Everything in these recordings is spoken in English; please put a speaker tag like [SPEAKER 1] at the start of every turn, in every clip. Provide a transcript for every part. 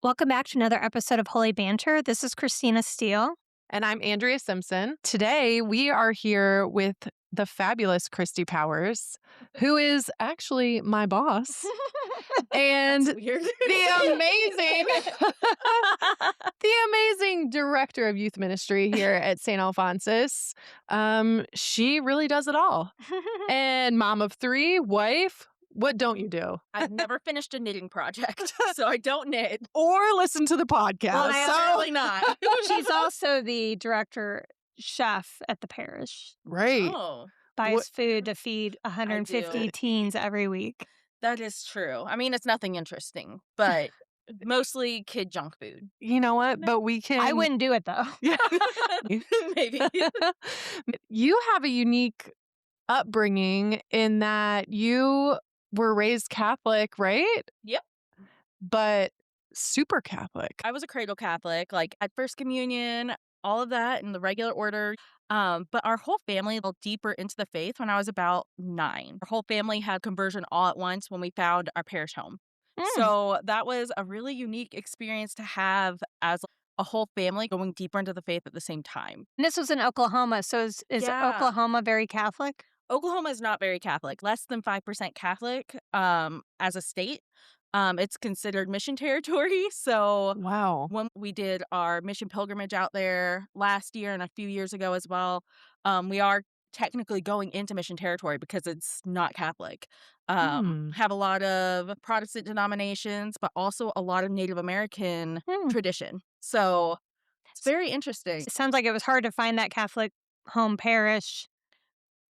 [SPEAKER 1] Welcome back to another episode of Holy Banter. This is Christina Steele.
[SPEAKER 2] And I'm Andrea Simpson. Today, we are here with the fabulous Kristi Powers, who is actually my boss. And the amazing director of youth ministry here at St. Alphonsus. She really does it all. And mom of 3, wife. What don't you do?
[SPEAKER 3] I've never finished a knitting project, so I don't knit.
[SPEAKER 2] Or listen to the podcast.
[SPEAKER 3] Well, absolutely not.
[SPEAKER 1] She's also the director chef at the parish.
[SPEAKER 2] Right.
[SPEAKER 3] Oh,
[SPEAKER 1] Buys food to feed 150 teens every week.
[SPEAKER 3] that is true. I mean, it's nothing interesting, but mostly kid junk food.
[SPEAKER 2] You know what? But we can...
[SPEAKER 1] I wouldn't do it, though.
[SPEAKER 2] Yeah.
[SPEAKER 3] Maybe.
[SPEAKER 2] You have a unique upbringing in that you were raised Catholic, right?
[SPEAKER 3] Yep.
[SPEAKER 2] But super Catholic.
[SPEAKER 3] I was a cradle Catholic, like at First Communion, all of that in the regular order. But our whole family got deeper into the faith when I was about 9. Our whole family had conversion all at once when we found our parish home. So that was a really unique experience to have as a whole family going deeper into the faith at the same time.
[SPEAKER 1] And this was in Oklahoma. So is
[SPEAKER 3] Yeah.
[SPEAKER 1] Oklahoma very Catholic?
[SPEAKER 3] Oklahoma is not very Catholic, less than 5% Catholic as a state. It's considered mission territory. So
[SPEAKER 2] Wow.
[SPEAKER 3] when we did our mission pilgrimage out there last year and a few years ago as well, we are technically going into mission territory because it's not Catholic. Have a lot of Protestant denominations, but also a lot of Native American tradition. So it's very interesting.
[SPEAKER 1] It sounds like it was hard to find that Catholic home parish.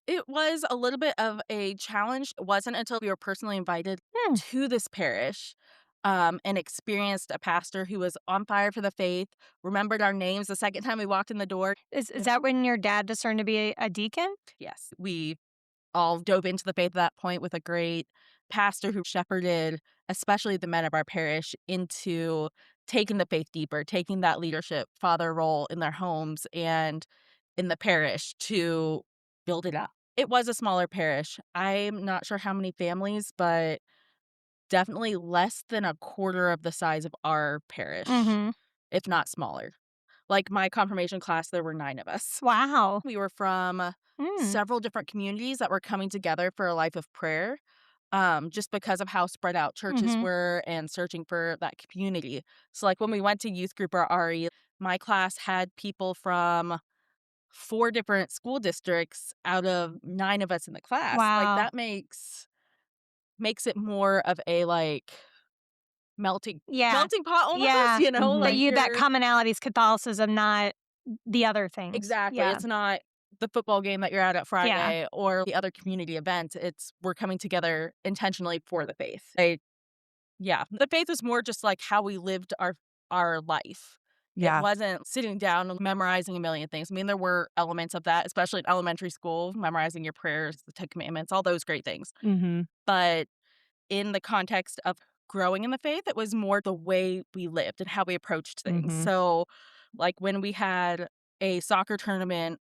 [SPEAKER 3] It was a little bit of a challenge. It wasn't until we were personally invited to this parish and experienced a pastor who was on fire for the faith, remembered our names the second time we walked in the door.
[SPEAKER 1] Is that when your dad discerned to be a deacon?
[SPEAKER 3] Yes, we all dove into the faith at that point with a great pastor who shepherded, especially the men of our parish, into taking the faith deeper, taking that leadership father role in their homes and in the parish to build it up. It was a smaller parish. I'm not sure how many families, but definitely less than a quarter of the size of our parish, if not smaller. Like my confirmation class, there were 9 of us.
[SPEAKER 1] Wow.
[SPEAKER 3] We were from several different communities that were coming together for a life of prayer, just because of how spread out churches were and searching for that community. So like when we went to youth group or RE, my class had people from 4 different school districts out of 9 of us in the class.
[SPEAKER 1] Wow.
[SPEAKER 3] Like that makes it more of a like melting pot almost, you know?
[SPEAKER 1] But
[SPEAKER 3] Like
[SPEAKER 1] that commonality is Catholicism, not the other things.
[SPEAKER 3] Exactly.
[SPEAKER 1] Yeah.
[SPEAKER 3] It's not the football game that you're at Friday or the other community events. It's we're coming together intentionally for the faith. The faith was more just like how we lived our life.
[SPEAKER 2] Yeah.
[SPEAKER 3] It wasn't sitting down and memorizing a million things. I mean, there were elements of that, especially in elementary school, memorizing your prayers, the 10 Commandments, all those great things. But in the context of growing in the faith, it was more the way we lived and how we approached things. So like when we had a soccer tournament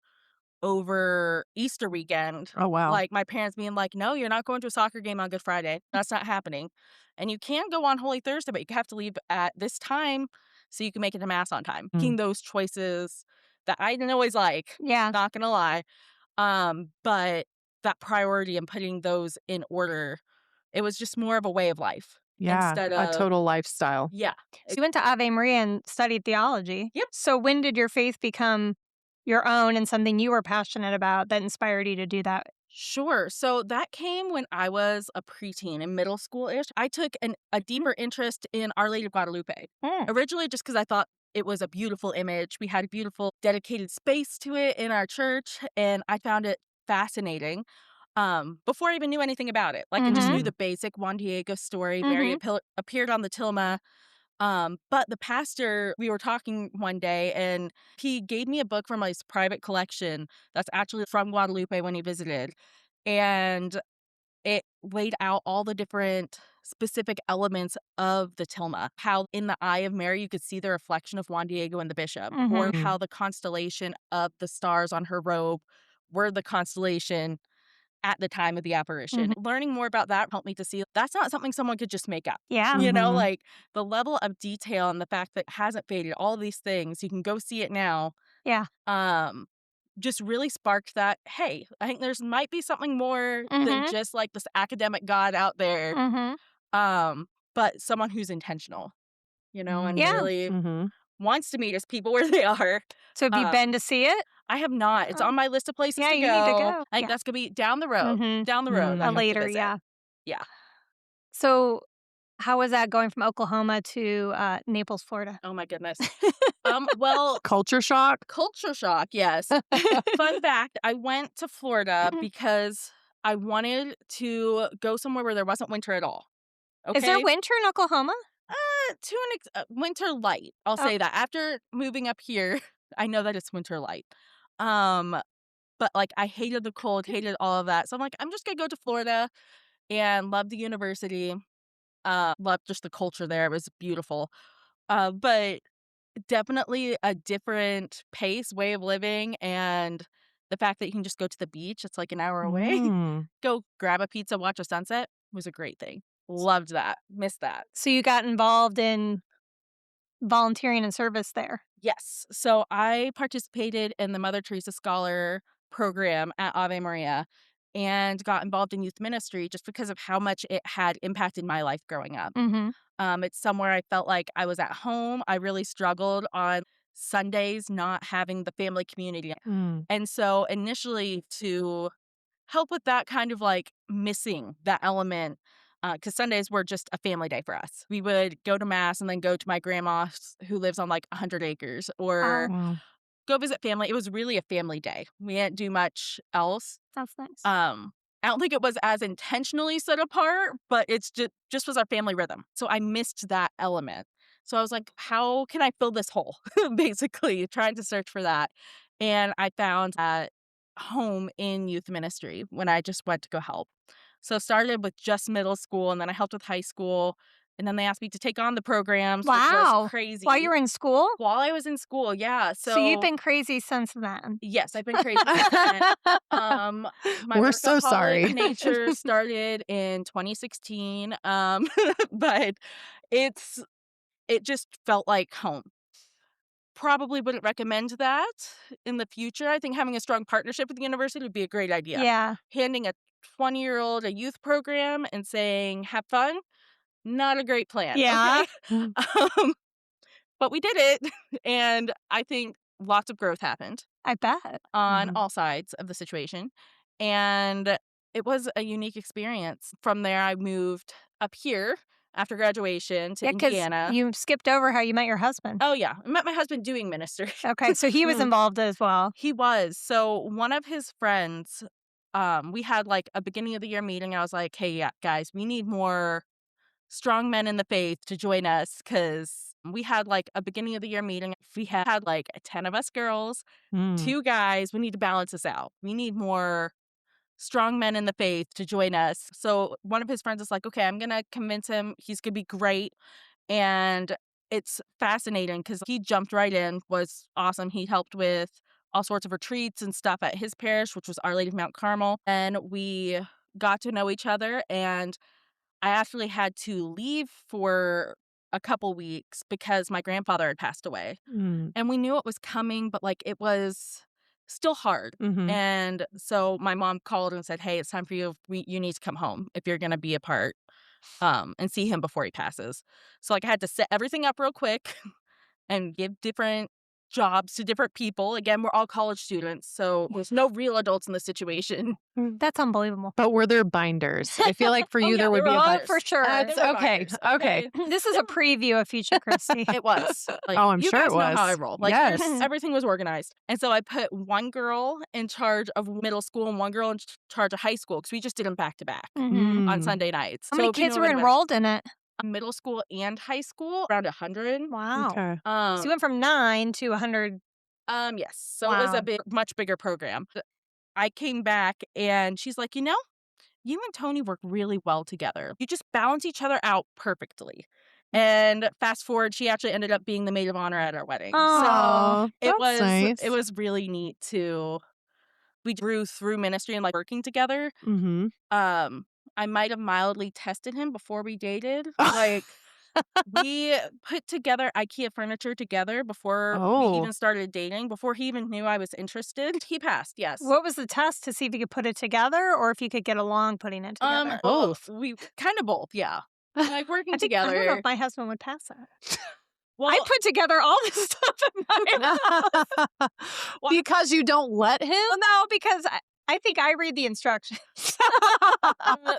[SPEAKER 3] over Easter weekend.
[SPEAKER 2] Oh, wow.
[SPEAKER 3] Like my parents being like, no, you're not going to a soccer game on Good Friday. That's not happening. And you can go on Holy Thursday, but you have to leave at this time so you can make it to Mass on time. Making those choices that I didn't always like.
[SPEAKER 1] Yeah.
[SPEAKER 3] Not going to lie. But that priority and putting those in order, it was just more of a way of life.
[SPEAKER 2] Yeah,
[SPEAKER 3] Instead of
[SPEAKER 2] a total lifestyle.
[SPEAKER 3] Yeah.
[SPEAKER 1] So you went to Ave Maria and studied theology.
[SPEAKER 3] Yep.
[SPEAKER 1] So when did your faith become your own and something you were passionate about that inspired you to do that?
[SPEAKER 3] Sure. So that came when I was a preteen in middle school-ish. I took a deeper interest in Our Lady of Guadalupe. Originally just because I thought it was a beautiful image. We had a beautiful dedicated space to it in our church, and I found it fascinating before I even knew anything about it. Like I just knew the basic Juan Diego story. Mary appeared on the tilma. But the pastor, we were talking one day and he gave me a book from his private collection that's actually from Guadalupe when he visited. And it laid out all the different specific elements of the tilma. How in the eye of Mary, you could see the reflection of Juan Diego and the bishop, or how the constellation of the stars on her robe were the constellation at the time of the apparition. Learning more about that helped me to see that's not something someone could just make up.
[SPEAKER 1] Yeah.
[SPEAKER 3] You know, like the level of detail and the fact that it hasn't faded, all these things, you can go see it now.
[SPEAKER 1] Yeah.
[SPEAKER 3] Just really sparked that, hey, I think there's might be something more than just like this academic God out there. But someone who's intentional, you know, and really wants to meet his people where they are.
[SPEAKER 1] So have you been to see it?
[SPEAKER 3] I have not. It's on my list of places to go.
[SPEAKER 1] Yeah, you need to go.
[SPEAKER 3] I think that's going to be down the road. Down the road. I hope to
[SPEAKER 1] Later,
[SPEAKER 3] visit.
[SPEAKER 1] yeah.
[SPEAKER 3] Yeah.
[SPEAKER 1] So how was that going from Oklahoma to Naples, Florida?
[SPEAKER 3] Oh, my goodness. Well,
[SPEAKER 2] culture shock?
[SPEAKER 3] Culture shock, yes. Fun fact, I went to Florida because I wanted to go somewhere where there wasn't winter at all. Okay?
[SPEAKER 1] Is there winter in Oklahoma?
[SPEAKER 3] Winter light. I'll say that. After moving up here, I know that it's winter light. But like I hated the cold, hated all of that. So I'm like, I'm just gonna go to Florida and love the university. Love just the culture there. It was beautiful. But definitely a different pace, way of living, and the fact that you can just go to the beach. It's like an hour away. Go grab a pizza, watch a sunset was a great thing. Loved that. Missed that.
[SPEAKER 1] So you got involved in volunteering and service there?
[SPEAKER 3] Yes. So I participated in the Mother Teresa Scholar program at Ave Maria and got involved in youth ministry just because of how much it had impacted my life growing up. It's somewhere I felt like I was at home. I really struggled on Sundays not having the family community. And so initially to help with that kind of like missing that element, because Sundays were just a family day for us. We would go to mass and then go to my grandma's who lives on like 100 acres or go visit family. It was really a family day. We didn't do much else.
[SPEAKER 1] That's nice.
[SPEAKER 3] I don't think it was as intentionally set apart, but it's just was our family rhythm. So I missed that element. So I was like, how can I fill this hole? Basically, trying to search for that. And I found that home in youth ministry when I just went to go help. So started with just middle school, and then I helped with high school. And then they asked me to take on the programs, which was crazy.
[SPEAKER 1] While you were in school?
[SPEAKER 3] While I was in school, yeah.
[SPEAKER 1] So you've been crazy since then?
[SPEAKER 3] Yes, I've been crazy since then. My
[SPEAKER 2] We're so sorry.
[SPEAKER 3] nature started in 2016, but it just felt like home. Probably wouldn't recommend that in the future. I think having a strong partnership with the university would be a great idea.
[SPEAKER 1] Yeah.
[SPEAKER 3] Handing a 20-year-old a youth program and saying, have fun, not a great plan.
[SPEAKER 1] Yeah.
[SPEAKER 3] Okay? But we did it, and I think lots of growth happened.
[SPEAKER 1] I bet.
[SPEAKER 3] On all sides of the situation. And it was a unique experience. From there, I moved up here after graduation to Indiana.
[SPEAKER 1] You skipped over how you met your husband.
[SPEAKER 3] Oh, yeah. I met my husband doing ministry.
[SPEAKER 1] Okay, so he was involved as well.
[SPEAKER 3] He was. So one of his friends, we had like a beginning of the year meeting. I was like, hey, yeah, guys, we need more strong men in the faith to join us because we had like a beginning of the year meeting. We had like 10 of us girls, 2 guys. We need to balance this out. We need more strong men in the faith to join us. So one of his friends is like, okay, I'm going to convince him. He's going to be great. And it's fascinating because he jumped right in, was awesome. He helped with all sorts of retreats and stuff at his parish, which was Our Lady of Mount Carmel. And we got to know each other, and I actually had to leave for a couple weeks because my grandfather had passed away. And we knew it was coming, but like it was still hard. And so my mom called and said, hey, it's time for you. You need to come home if you're going to be a part and see him before he passes. So like I had to set everything up real quick and give different jobs to different people. Again, we're all college students, so there's no real adults in the situation.
[SPEAKER 1] That's unbelievable.
[SPEAKER 2] But were there binders? I feel like for you there would be a binder.
[SPEAKER 1] For sure.
[SPEAKER 2] That's okay. Okay.
[SPEAKER 1] This is a preview of future Kristi.
[SPEAKER 3] It was. Like,
[SPEAKER 2] I'm
[SPEAKER 3] you
[SPEAKER 2] sure
[SPEAKER 3] guys
[SPEAKER 2] it was.
[SPEAKER 3] know how I roll. Like,
[SPEAKER 2] yes.
[SPEAKER 3] Everything was organized. And so I put one girl in charge of middle school and one girl in charge of high school because we just did them back to back on Sunday nights.
[SPEAKER 1] How many kids were enrolled in it?
[SPEAKER 3] Middle school and high school, around 100.
[SPEAKER 1] Wow.
[SPEAKER 2] Okay.
[SPEAKER 1] So you went from 9 to 100.
[SPEAKER 3] Yes. So it was a much bigger program. I came back and she's like, you and Tony work really well together. You just balance each other out perfectly. And fast forward, she actually ended up being the maid of honor at our wedding.
[SPEAKER 2] Oh,
[SPEAKER 3] So it
[SPEAKER 2] that's nice.
[SPEAKER 3] was really neat we grew through ministry and like working together.
[SPEAKER 2] Mm-hmm.
[SPEAKER 3] I might have mildly tested him before we dated. Like we put together IKEA furniture together before we even started dating, before he even knew I was interested. He passed, yes.
[SPEAKER 1] What was the test to see if you could put it together or if you could get along putting it together?
[SPEAKER 2] Both.
[SPEAKER 3] We kind of both, yeah. Like working
[SPEAKER 1] I
[SPEAKER 3] together.
[SPEAKER 1] don't know if my husband would pass that.
[SPEAKER 3] Well,
[SPEAKER 1] I put together all this stuff in my house.
[SPEAKER 2] Because you don't let him?
[SPEAKER 1] Well, no, because I think I read the instructions.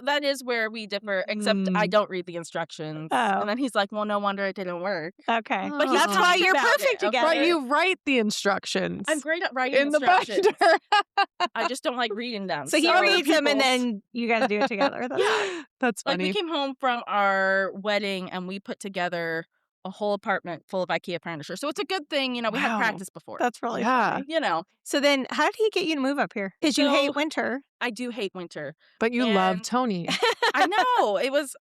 [SPEAKER 3] that is where we differ, except I don't read the instructions.
[SPEAKER 1] Oh.
[SPEAKER 3] And then he's like, well, no wonder it didn't work.
[SPEAKER 1] Okay.
[SPEAKER 3] But he's
[SPEAKER 1] that's why you're
[SPEAKER 3] about
[SPEAKER 1] perfect
[SPEAKER 3] it,
[SPEAKER 1] together.
[SPEAKER 2] But you write the instructions.
[SPEAKER 3] I'm great at writing
[SPEAKER 2] in the
[SPEAKER 3] instructions.
[SPEAKER 2] binder.
[SPEAKER 3] I just don't like reading them.
[SPEAKER 1] So he reads them and then you guys do it together.
[SPEAKER 2] That's funny.
[SPEAKER 3] Like we came home from our wedding and we put together a whole apartment full of IKEA furniture. So it's a good thing, we had practice before.
[SPEAKER 1] That's really funny.
[SPEAKER 3] So
[SPEAKER 1] then how did he get you to move up here? Because you hate winter.
[SPEAKER 3] I do hate winter.
[SPEAKER 2] But you love Tony.
[SPEAKER 3] I know.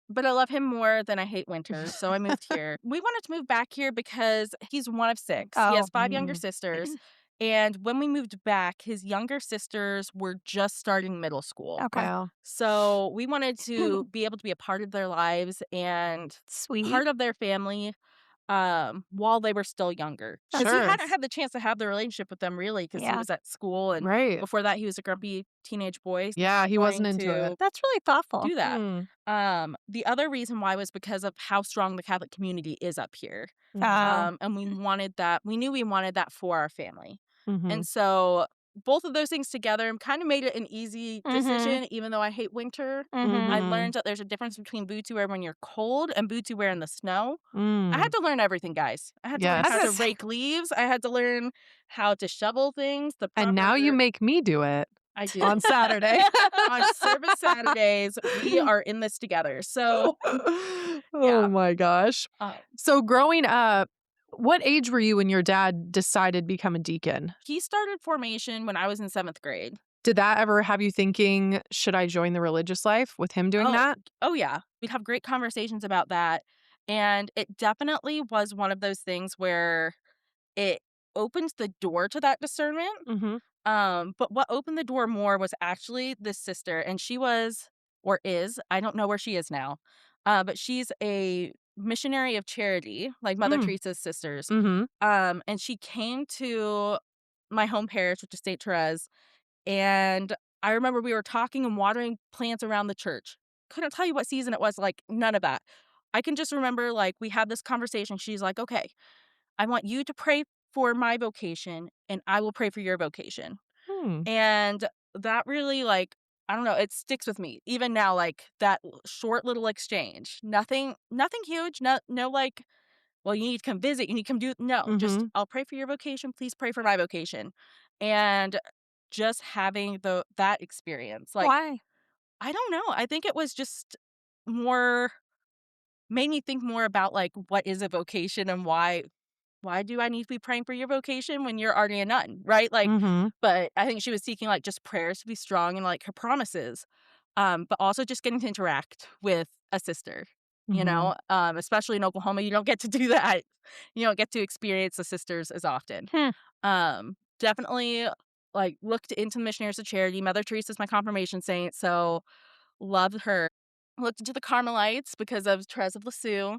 [SPEAKER 3] But I love him more than I hate winter. So I moved here. We wanted to move back here because he's one of 6. He has 5 younger sisters. And when we moved back, his younger sisters were just starting middle school.
[SPEAKER 1] Okay.
[SPEAKER 2] Wow.
[SPEAKER 3] So we wanted to be able to be a part of their lives and part of their family while they were still younger. Because he hadn't had the chance to have the relationship with them really because he was at school. And before that, he was a grumpy teenage boy.
[SPEAKER 2] Yeah, he wasn't into it.
[SPEAKER 1] That's really thoughtful.
[SPEAKER 3] Do that. The other reason why was because of how strong the Catholic community is up here. And we wanted that. We knew we wanted that for our family. And so both of those things together kind of made it an easy decision, even though I hate winter. I learned that there's a difference between boots you wear when you're cold and boots you wear in the snow. I had to learn everything, guys. I had to learn how to rake leaves. I had to learn how to shovel things.
[SPEAKER 2] And now you make me do it.
[SPEAKER 3] I do.
[SPEAKER 2] On Saturday.
[SPEAKER 3] On service Saturdays, we are in this together. So,
[SPEAKER 2] oh my gosh. So growing up, what age were you when your dad decided to become a deacon?
[SPEAKER 3] He started formation when I was in 7th grade.
[SPEAKER 2] Did that ever have you thinking, should I join the religious life with him doing that?
[SPEAKER 3] Oh, yeah. We'd have great conversations about that. And it definitely was one of those things where it opened the door to that discernment. But what opened the door more was actually this sister. And she was, or is, I don't know where she is now, but she's a missionary of charity, like Mother Teresa's sisters. And she came to my home parish, which is St. Therese, and I remember we were talking and watering plants around the church. Couldn't tell you what season it was, like none of that. I can just remember like we had this conversation. She's like, okay, I want you to pray for my vocation and I will pray for your vocation. And that really like, I don't know, it sticks with me even now, like that short little exchange. Nothing huge. No like, well, you need to come visit. You need to come do. No, just I'll pray for your vocation. Please pray for my vocation. And just having that experience. Like,
[SPEAKER 1] why?
[SPEAKER 3] I don't know. I think it was just made me think more about like what is a vocation and why do I need to be praying for your vocation when you're already a nun, right? Like, but I think she was seeking like just prayers to be strong and like her promises, but also just getting to interact with a sister, especially in Oklahoma. You don't get to do that. You don't get to experience the sisters as often. Definitely like looked into missionaries of charity. Mother Teresa's my confirmation saint, so loved her. Looked into the Carmelites because of Therese of Lisieux.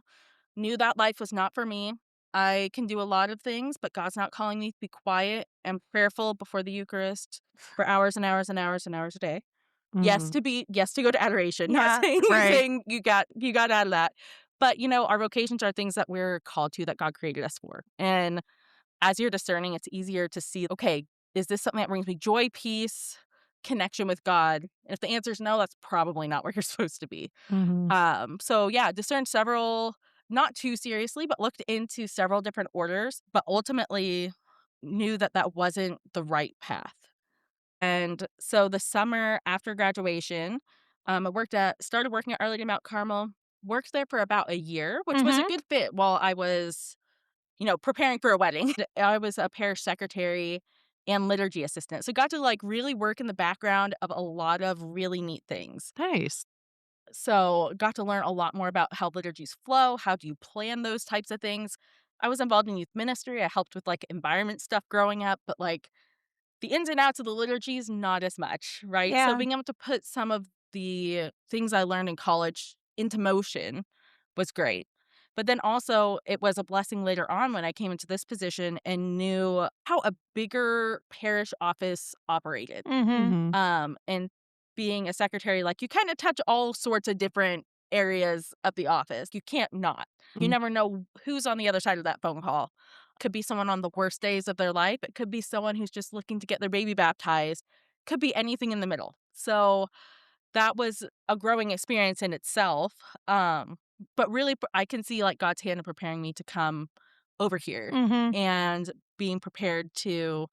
[SPEAKER 3] Knew that life was not for me. I can do a lot of things, but God's not calling me to be quiet and prayerful before the Eucharist for hours and hours and hours and hours a day. Yes to go to adoration. Not saying you got out of that. But our vocations are things that we're called to, that God created us for. And as you're discerning, it's easier to see, okay, is this something that brings me joy, peace, connection with God? And if the answer is no, that's probably not where you're supposed to be. So yeah, discerned several, not too seriously, but looked into several different orders, but ultimately knew that wasn't the right path. And so the summer after graduation, I started working at Our Lady of Mount Carmel, worked there for about a year, which was a good fit while I was, preparing for a wedding. I was a parish secretary and liturgy assistant. So got to like really work in the background of a lot of really neat things.
[SPEAKER 2] Nice.
[SPEAKER 3] So got to learn a lot more about how liturgies flow, how do you plan those types of things. I was involved in youth ministry. I helped with like environment stuff growing up, but like the ins and outs of the liturgies, not as much, right? So
[SPEAKER 1] Yeah.
[SPEAKER 3] being able to put some of the things I learned in college into motion was great. But then also it was a blessing later on when I came into this position and knew how a bigger parish office operated.
[SPEAKER 1] Mm-hmm.
[SPEAKER 3] And being a secretary, like you kind of touch all sorts of different areas of the office. You can't not. You
[SPEAKER 2] Mhm.
[SPEAKER 3] never know who's on the other side of that phone call. Could be someone on the worst days of their life. It could be someone who's just looking to get their baby baptized. Could be anything in the middle. So that was a growing experience in itself. But really, I can see like God's hand in preparing me to come over here
[SPEAKER 1] Mm-hmm.
[SPEAKER 3] and being prepared to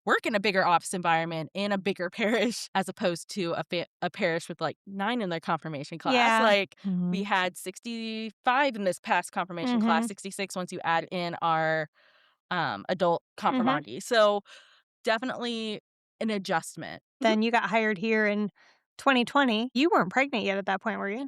[SPEAKER 3] work in a bigger office environment in a bigger parish as opposed to a parish with like 9 in their confirmation class.
[SPEAKER 1] Yeah.
[SPEAKER 3] Like
[SPEAKER 2] Mhm.
[SPEAKER 3] we had 65 in this past confirmation class, 66 once you add in our adult confirmandi. So definitely an adjustment.
[SPEAKER 1] Then you got hired here in 2020. You weren't pregnant yet at that point, were you?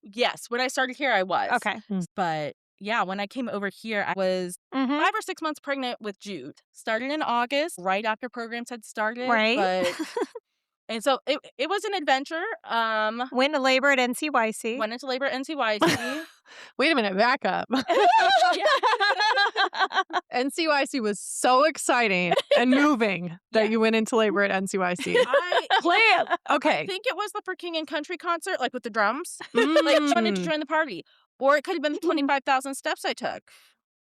[SPEAKER 3] Yes, when I started here, I was.
[SPEAKER 1] Okay.
[SPEAKER 3] But yeah, when I came over here, I was
[SPEAKER 1] Mm-hmm.
[SPEAKER 3] 5 or 6 months pregnant with Jude. Started in August, right after programs had started.
[SPEAKER 1] Right.
[SPEAKER 3] But and so it was an adventure.
[SPEAKER 1] Went to labor at NCYC.
[SPEAKER 3] Went into labor at NCYC.
[SPEAKER 2] Wait a minute, back up. NCYC was so exciting and moving that you went into labor at NCYC. Plan. Okay.
[SPEAKER 3] I think it was the For King and Country concert, like with the drums. Like wanted to join the party. Or it could have been the 25,000 steps I took.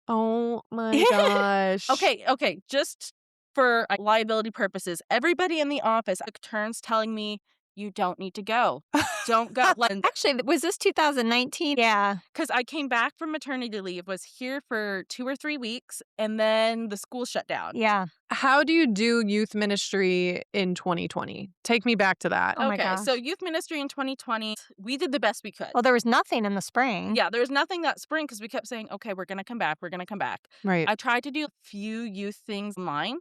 [SPEAKER 2] Oh my gosh.
[SPEAKER 3] Okay. Just for liability purposes, everybody in the office took turns telling me, you don't need to go. Don't go.
[SPEAKER 1] Actually, was this 2019? Yeah.
[SPEAKER 3] Because I came back from maternity leave, was here for 2 or 3 weeks, and then the school shut down.
[SPEAKER 1] Yeah.
[SPEAKER 2] How do you do youth ministry in 2020? Take me back to that.
[SPEAKER 1] Oh my
[SPEAKER 3] Okay,
[SPEAKER 1] gosh.
[SPEAKER 3] so youth ministry in 2020, we did the best we could.
[SPEAKER 1] Well, there was nothing in the spring.
[SPEAKER 3] Yeah, there was nothing that spring because we kept saying, okay, we're going to come back. We're going to come back.
[SPEAKER 2] Right.
[SPEAKER 3] I tried to do a few youth things online.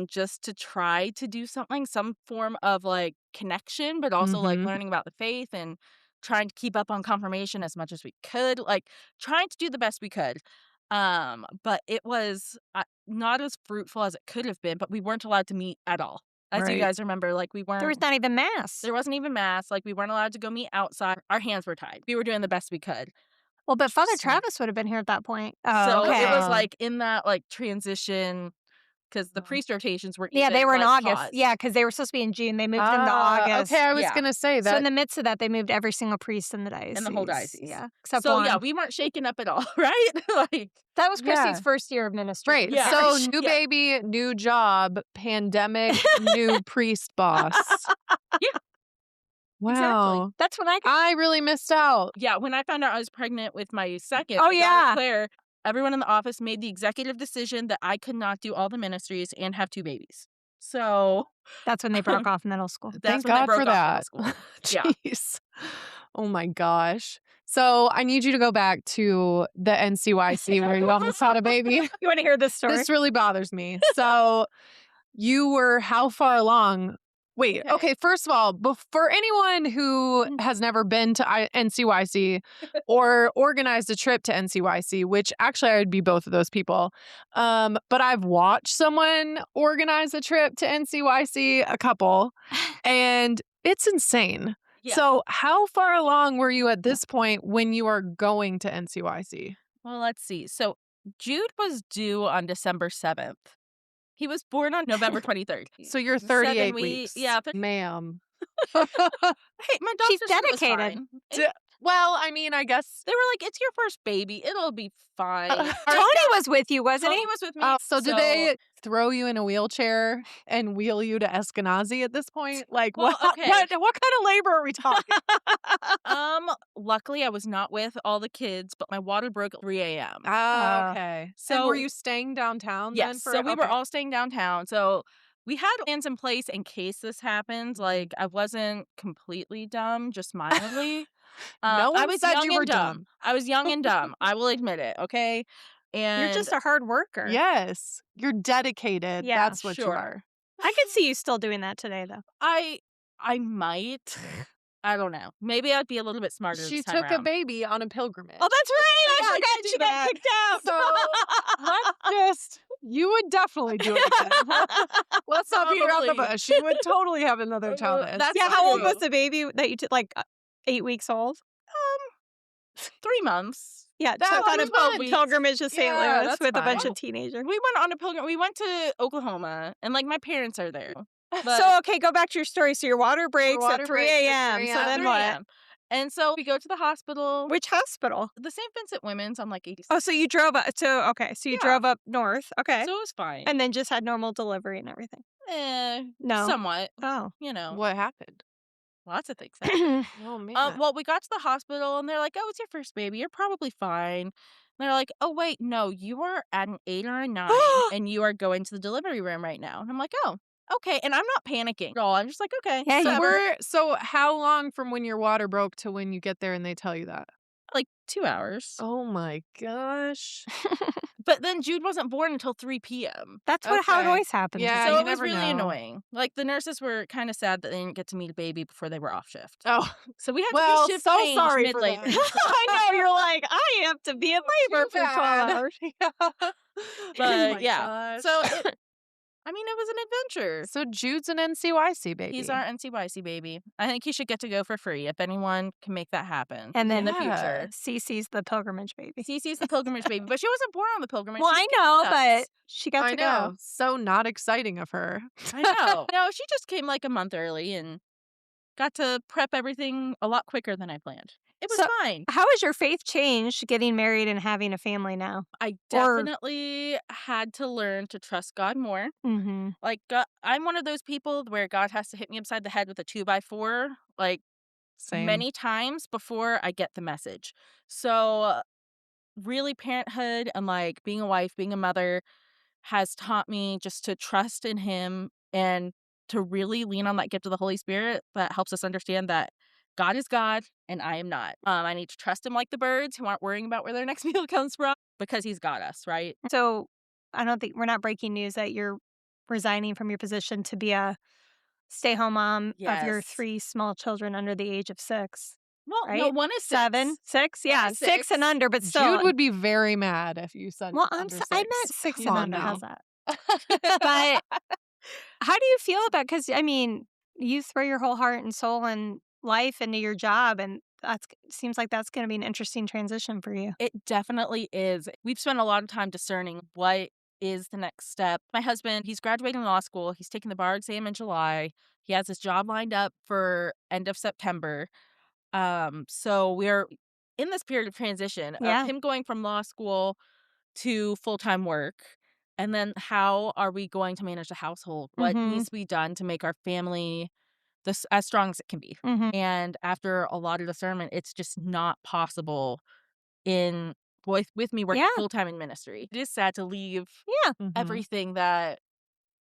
[SPEAKER 3] Just to try to do something, some form of like connection, but also like
[SPEAKER 2] Mhm.
[SPEAKER 3] learning about the faith and trying to keep up on confirmation as much as we could, like trying to do the best we could. But it was not as fruitful as it could have been, but we weren't allowed to meet at all. As you
[SPEAKER 2] Right.
[SPEAKER 3] guys remember, like we weren't.
[SPEAKER 1] There was not even mass.
[SPEAKER 3] There wasn't even mass. Like we weren't allowed to go meet outside. Our hands were tied. We were doing the best we could.
[SPEAKER 1] Well, but Father
[SPEAKER 2] So-
[SPEAKER 1] Travis would have been here at that point.
[SPEAKER 3] So
[SPEAKER 1] Oh, okay.
[SPEAKER 3] it was like in that like transition because the priest rotations were
[SPEAKER 1] Yeah, they were in
[SPEAKER 3] like,
[SPEAKER 1] August.
[SPEAKER 3] paused.
[SPEAKER 1] Yeah, because they were supposed to be in June. They moved them to August.
[SPEAKER 2] Okay, I was
[SPEAKER 3] Yeah.
[SPEAKER 2] going to say
[SPEAKER 1] So
[SPEAKER 2] that.
[SPEAKER 1] in the midst of that, they moved every single priest in the diocese.
[SPEAKER 3] In the whole diocese.
[SPEAKER 1] Yeah. Except
[SPEAKER 3] So
[SPEAKER 1] one.
[SPEAKER 3] yeah, we weren't shaken up at all, right? Like
[SPEAKER 1] That was
[SPEAKER 2] Yeah.
[SPEAKER 1] Kristi's first year of ministry.
[SPEAKER 2] Right.
[SPEAKER 3] Yeah.
[SPEAKER 2] So
[SPEAKER 3] Yeah.
[SPEAKER 2] new baby, new job, pandemic, new priest boss.
[SPEAKER 3] Yeah.
[SPEAKER 2] Wow.
[SPEAKER 1] That's when I got.
[SPEAKER 2] I really missed out.
[SPEAKER 3] yeah, when I found out I was pregnant with my second,
[SPEAKER 1] Oh,
[SPEAKER 3] my daughter
[SPEAKER 1] yeah.
[SPEAKER 3] Claire, everyone in the office made the executive decision that I could not do all the ministries and have 2 babies. So
[SPEAKER 1] That's when they broke off middle school.
[SPEAKER 3] that's
[SPEAKER 2] Thank
[SPEAKER 3] when they
[SPEAKER 2] God
[SPEAKER 3] broke
[SPEAKER 2] for
[SPEAKER 3] off
[SPEAKER 2] that.
[SPEAKER 3] middle school. Yeah.
[SPEAKER 2] Jeez. Oh my gosh. So I need you to go back to the NCYC where you almost had a baby.
[SPEAKER 1] You want to hear this story?
[SPEAKER 2] This really bothers me. So you were how far along? Wait, okay. First of all, for anyone who has never been to NCYC or organized a trip to NCYC, which actually I would be both of those people, but I've watched someone organize a trip to NCYC, a couple, and it's insane.
[SPEAKER 3] Yeah.
[SPEAKER 2] So how far along were you at this point when you are going to NCYC?
[SPEAKER 3] Well, let's see. So Jude was due on December 7th. He was born on November 23rd.
[SPEAKER 2] So you're
[SPEAKER 3] 7
[SPEAKER 2] 38
[SPEAKER 3] weeks.
[SPEAKER 2] weeks.
[SPEAKER 3] Yeah.
[SPEAKER 2] Ma'am.
[SPEAKER 3] Hey, my
[SPEAKER 1] She's
[SPEAKER 3] doctor said it was
[SPEAKER 1] dedicated.
[SPEAKER 3] fine.
[SPEAKER 2] Well, I mean, I guess.
[SPEAKER 3] They were like, it's your first baby. It'll be fine.
[SPEAKER 1] Tony was with you, wasn't
[SPEAKER 3] Tony
[SPEAKER 1] he?
[SPEAKER 3] was with me.
[SPEAKER 2] So did they throw you in a wheelchair and wheel you to Eskenazi at this point? Like,
[SPEAKER 3] Well,
[SPEAKER 2] what
[SPEAKER 3] okay.
[SPEAKER 2] kind of labor are we talking?
[SPEAKER 3] Luckily I was not with all the kids, but my water broke at 3 a.m.
[SPEAKER 2] Okay.
[SPEAKER 3] So
[SPEAKER 2] and were you staying downtown then?
[SPEAKER 3] Yes. So we were all staying downtown. So we had plans in place in case this happens. Like I wasn't completely dumb, just mildly.
[SPEAKER 2] No one
[SPEAKER 3] I was
[SPEAKER 2] said
[SPEAKER 3] young
[SPEAKER 2] you were
[SPEAKER 3] and dumb. I was young and dumb. I will admit it. Okay. And
[SPEAKER 1] You're just a hard worker.
[SPEAKER 2] Yes. You're dedicated.
[SPEAKER 1] Yeah,
[SPEAKER 2] That's what you
[SPEAKER 3] sure.
[SPEAKER 2] are.
[SPEAKER 1] I could see you still doing that today, though.
[SPEAKER 3] I might. I don't know. Maybe I'd be a little bit smarter
[SPEAKER 2] She
[SPEAKER 3] this time
[SPEAKER 2] took a
[SPEAKER 3] around.
[SPEAKER 2] baby on a pilgrimage.
[SPEAKER 1] Oh, that's right. I
[SPEAKER 3] Yeah, I
[SPEAKER 1] forgot
[SPEAKER 3] could do
[SPEAKER 1] she got
[SPEAKER 3] that.
[SPEAKER 1] kicked out.
[SPEAKER 2] So you would definitely do it again. Let's not beat around the
[SPEAKER 3] Probably.
[SPEAKER 2] bush. You would totally have another child.
[SPEAKER 3] That's
[SPEAKER 1] Yeah, how old
[SPEAKER 3] true.
[SPEAKER 1] was the baby that you took? Like 8 weeks old?
[SPEAKER 3] 3 months.
[SPEAKER 1] Yeah,
[SPEAKER 2] That
[SPEAKER 1] took on a
[SPEAKER 3] was 12 weeks.
[SPEAKER 1] pilgrimage to St.
[SPEAKER 2] Yeah,
[SPEAKER 1] Louis
[SPEAKER 2] that's
[SPEAKER 1] with a bunch
[SPEAKER 2] fine.
[SPEAKER 1] of teenagers.
[SPEAKER 3] We went on a pilgrim. We went to Oklahoma, and like my parents are there. But
[SPEAKER 1] So, okay, go back to your story. So your water breaks
[SPEAKER 2] water
[SPEAKER 1] at 3
[SPEAKER 2] breaks at
[SPEAKER 1] a.m.
[SPEAKER 2] 3
[SPEAKER 1] So
[SPEAKER 2] a.m.
[SPEAKER 1] then
[SPEAKER 3] 3
[SPEAKER 1] what?
[SPEAKER 3] a.m. And so we go to the hospital.
[SPEAKER 1] Which hospital?
[SPEAKER 3] The St. Vincent Women's on like 86.
[SPEAKER 1] Oh, so you drove up. So, okay, so you
[SPEAKER 3] Yeah.
[SPEAKER 1] drove up north. Okay.
[SPEAKER 3] So it was fine.
[SPEAKER 1] And then just had normal delivery and everything. No.
[SPEAKER 3] Somewhat.
[SPEAKER 1] Oh.
[SPEAKER 3] You know,
[SPEAKER 2] What happened?
[SPEAKER 3] lots of things happened.
[SPEAKER 2] Oh, man.
[SPEAKER 3] Well, we got to the hospital, and they're like, "Oh, it's your first baby. You're probably fine." And they're like, "Oh, wait, no, you are at an 8 or a 9, and you are going to the delivery room right now." And I'm like, "Oh, okay." And I'm not panicking at all. I'm just like, "Okay."
[SPEAKER 1] Yeah, you
[SPEAKER 3] whatever.
[SPEAKER 2] So how long from when your water broke to when you get there and they tell you that?
[SPEAKER 3] Like 2 hours.
[SPEAKER 2] Oh, my gosh.
[SPEAKER 3] But then Jude wasn't born until 3 p.m.
[SPEAKER 1] That's how it
[SPEAKER 2] Okay.
[SPEAKER 1] always happens.
[SPEAKER 2] Yeah,
[SPEAKER 3] So
[SPEAKER 2] you
[SPEAKER 3] it was
[SPEAKER 2] never
[SPEAKER 3] really
[SPEAKER 2] know.
[SPEAKER 3] annoying. Like the nurses were kind of sad that they didn't get to meet a baby before they were off shift.
[SPEAKER 2] Oh,
[SPEAKER 3] So we had
[SPEAKER 2] well,
[SPEAKER 3] to do shift
[SPEAKER 2] so
[SPEAKER 3] change
[SPEAKER 2] sorry for
[SPEAKER 3] mid-labor.
[SPEAKER 2] them.
[SPEAKER 1] I know. You're like, I have to be in labor for 12 hours.
[SPEAKER 2] Yeah.
[SPEAKER 3] But
[SPEAKER 2] Oh my
[SPEAKER 3] yeah.
[SPEAKER 2] gosh.
[SPEAKER 3] So it was an adventure.
[SPEAKER 2] So Jude's an NCYC baby.
[SPEAKER 3] He's our NCYC baby. I think he should get to go for free if anyone can make that happen
[SPEAKER 1] And then
[SPEAKER 3] in the future.
[SPEAKER 1] Cece's the pilgrimage baby.
[SPEAKER 3] Cece's the pilgrimage baby, but she wasn't born on the pilgrimage.
[SPEAKER 1] Well,
[SPEAKER 3] She
[SPEAKER 1] I
[SPEAKER 3] came
[SPEAKER 1] know,
[SPEAKER 3] with
[SPEAKER 1] but
[SPEAKER 3] us.
[SPEAKER 1] she got
[SPEAKER 2] I
[SPEAKER 1] to
[SPEAKER 2] know.
[SPEAKER 1] go.
[SPEAKER 2] So not exciting of her.
[SPEAKER 3] I know. No, she just came like a month early and got to prep everything a lot quicker than I planned. It was
[SPEAKER 1] So-
[SPEAKER 3] fine.
[SPEAKER 1] How has your faith changed getting married and having a family now?
[SPEAKER 3] I
[SPEAKER 1] Or-
[SPEAKER 3] definitely had to learn to trust God more.
[SPEAKER 1] Mm-hmm.
[SPEAKER 3] Like, God, I'm one of those people where God has to hit me upside the head with a 2x4, like,
[SPEAKER 2] Same.
[SPEAKER 3] many times before I get the message. So, really, parenthood and, like, being a wife, being a mother has taught me just to trust in Him and to really lean on that gift of the Holy Spirit that helps us understand that God is God and I am not. I need to trust Him like the birds who aren't worrying about where their next meal comes from because He's got us, right?
[SPEAKER 1] So I don't think we're not breaking news that you're resigning from your position to be a stay-home mom of your
[SPEAKER 3] Yes.
[SPEAKER 1] 3 small children under the age of 6.
[SPEAKER 3] Well, no,
[SPEAKER 1] Right?
[SPEAKER 3] one is
[SPEAKER 1] 7, 6, yeah,
[SPEAKER 3] is
[SPEAKER 1] 6 and
[SPEAKER 3] 6.
[SPEAKER 1] under, but still.
[SPEAKER 2] Jude would be very mad if you said
[SPEAKER 1] Well,
[SPEAKER 2] under
[SPEAKER 1] I meant
[SPEAKER 2] 6.
[SPEAKER 1] 6
[SPEAKER 2] Come
[SPEAKER 1] and
[SPEAKER 2] on
[SPEAKER 1] under.
[SPEAKER 2] now.
[SPEAKER 1] How's that? But how do you feel about? Because I mean, you throw your whole heart and soul and life into your job, and that seems like that's going to be an interesting transition for you.
[SPEAKER 3] It definitely is. We've spent a lot of time discerning what is the next step. My husband, he's graduating law school. He's taking the bar exam in July. He has his job lined up for end of September. So we're in this period of transition
[SPEAKER 1] Yeah.
[SPEAKER 3] of him going from law school to full-time work. And then how are we going to manage the household? What
[SPEAKER 1] Mhm.
[SPEAKER 3] needs to be done to make our family as strong as it can be?
[SPEAKER 1] Mhm.
[SPEAKER 3] And after a lot of discernment, it's just not possible with me working
[SPEAKER 1] Yeah.
[SPEAKER 3] full-time in ministry. It is sad to leave
[SPEAKER 1] Yeah.
[SPEAKER 3] everything that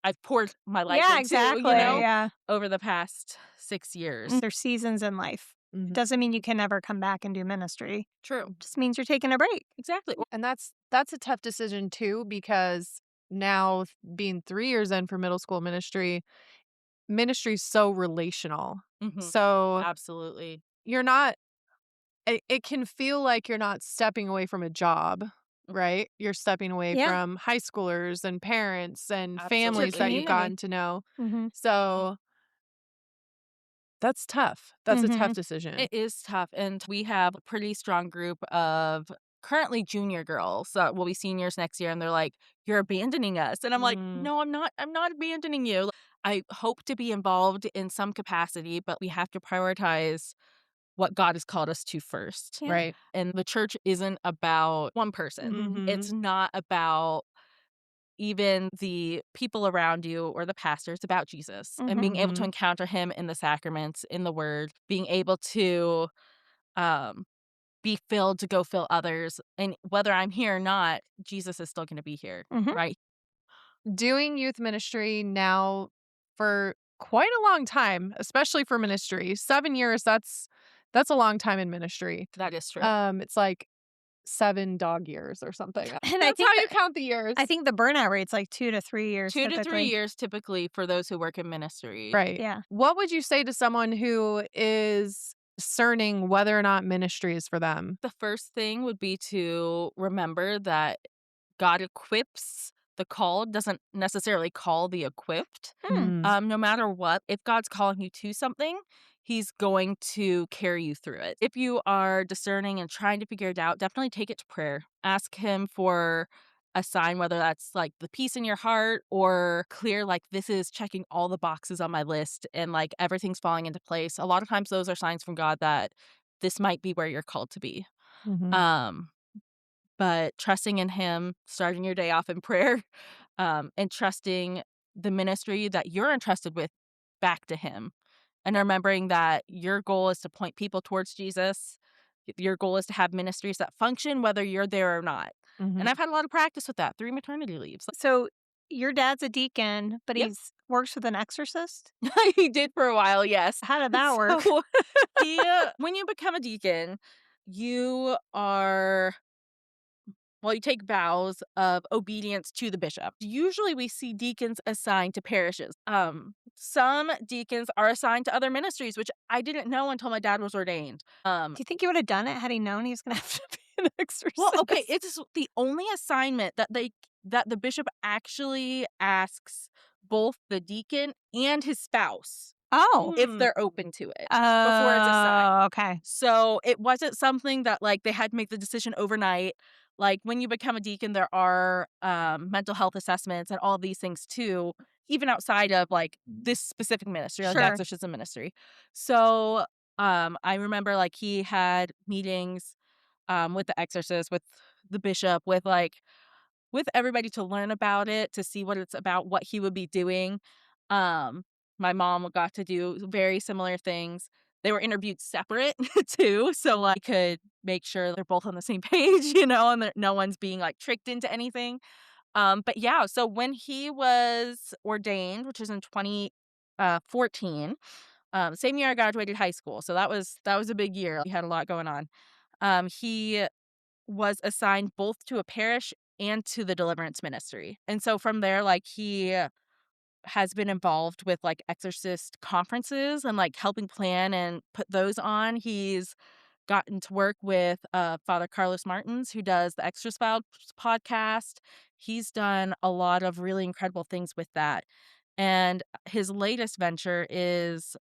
[SPEAKER 3] I've poured my life
[SPEAKER 1] Yeah,
[SPEAKER 3] into,
[SPEAKER 1] exactly.
[SPEAKER 3] you know,
[SPEAKER 1] Yeah.
[SPEAKER 3] over the past 6 years.
[SPEAKER 1] There's seasons in life.
[SPEAKER 2] Mhm.
[SPEAKER 1] Doesn't mean you can never come back and do ministry.
[SPEAKER 3] True.
[SPEAKER 1] Just means you're taking a break.
[SPEAKER 3] Exactly.
[SPEAKER 2] And that's a tough decision too, because now being 3 years in for middle school ministry's so relational.
[SPEAKER 3] Mhm.
[SPEAKER 2] So
[SPEAKER 3] Absolutely.
[SPEAKER 2] you're not it can feel like you're not stepping away from a job, right? You're stepping away
[SPEAKER 1] Yeah.
[SPEAKER 2] from high schoolers and parents and families that you've
[SPEAKER 3] Absolutely.
[SPEAKER 2] gotten to know.
[SPEAKER 1] Mm-hmm.
[SPEAKER 2] So that's tough. That's a
[SPEAKER 1] Mhm.
[SPEAKER 2] tough decision.
[SPEAKER 3] It is tough. And we have a pretty strong group of currently junior girls that will be seniors next year. And they're like, "You're abandoning us." And I'm like,
[SPEAKER 2] Mm.
[SPEAKER 3] "No, I'm not. I'm not abandoning you. I hope to be involved in some capacity, but we have to prioritize what God has called us to first."
[SPEAKER 1] Yeah.
[SPEAKER 2] Right.
[SPEAKER 3] And the church isn't about one person.
[SPEAKER 2] Mhm.
[SPEAKER 3] It's not about even the people around you or the pastor. It's about Jesus and being able to
[SPEAKER 2] Mhm.
[SPEAKER 3] encounter Him in the sacraments, in the Word, being able to be filled to go fill others. And whether I'm here or not, Jesus is still going to be here,
[SPEAKER 1] Mhm.
[SPEAKER 3] right?
[SPEAKER 2] Doing youth ministry now for quite a long time, especially for ministry. 7 years, that's a long time in ministry.
[SPEAKER 3] That is true.
[SPEAKER 2] It's like 7 dog years or something.
[SPEAKER 1] And I
[SPEAKER 2] That's
[SPEAKER 1] think
[SPEAKER 2] how you count the years.
[SPEAKER 1] I think the burnout rate's like 2 to 3 years
[SPEAKER 3] 2 to 3
[SPEAKER 1] typically.
[SPEAKER 3] years typically for those who work in ministry.
[SPEAKER 2] Right.
[SPEAKER 1] Yeah.
[SPEAKER 2] What would you say to someone who is discerning whether or not ministry is for them?
[SPEAKER 3] The first thing would be to remember that God equips the called, doesn't necessarily call the equipped. No matter what, if God's calling you to something, He's going to carry you through it. If you are discerning and trying to figure it out, definitely take it to prayer. Ask Him for a sign, whether that's like the peace in your heart or clear, like this is checking all the boxes on my list and like everything's falling into place. A lot of times those are signs from God that this might be where you're called to be.
[SPEAKER 2] Mhm.
[SPEAKER 3] But trusting in Him, starting your day off in prayer, and trusting the ministry that you're entrusted with back to Him. And remembering that your goal is to point people towards Jesus. Your goal is to have ministries that function whether you're there or not.
[SPEAKER 2] Mhm.
[SPEAKER 3] And I've had a lot of practice with that through maternity leaves.
[SPEAKER 1] So your dad's a deacon, but
[SPEAKER 3] Yep.
[SPEAKER 1] he's works with an exorcist?
[SPEAKER 3] He did for a while, yes.
[SPEAKER 1] How did that work?
[SPEAKER 3] So, when you become a deacon, you are... Well, you take vows of obedience to the bishop. Usually we see deacons assigned to parishes. Some deacons are assigned to other ministries, which I didn't know until my dad was ordained.
[SPEAKER 1] Do you think he would have done it had he known he was going to have to be an exorcist?
[SPEAKER 3] Well, okay, it's the only assignment that the bishop actually asks both the deacon and his spouse
[SPEAKER 1] Oh.
[SPEAKER 3] if they're open to it before it's assigned.
[SPEAKER 1] Oh, okay.
[SPEAKER 3] So it wasn't something that like they had to make the decision overnight. Like when you become a deacon, there are mental health assessments and all these things too, even outside of like this specific ministry, like the
[SPEAKER 1] Sure.
[SPEAKER 3] exorcism ministry. So I remember like he had meetings with the exorcist, with the bishop, with everybody to learn about it, to see what it's about, what he would be doing. My mom got to do very similar things. They were interviewed separate too, so like could make sure they're both on the same page, and that no one's being like tricked into anything. But yeah, so when he was ordained, which was in 2014, same year I graduated high school, so that was a big year. He had a lot going on. He was assigned both to a parish and to the deliverance ministry. And so from there, like he has been involved with like exorcist conferences and like helping plan and put those on. He's gotten to work with Father Carlos Martins, who does the Exorcist Files podcast. He's done a lot of really incredible things with that. And his latest venture is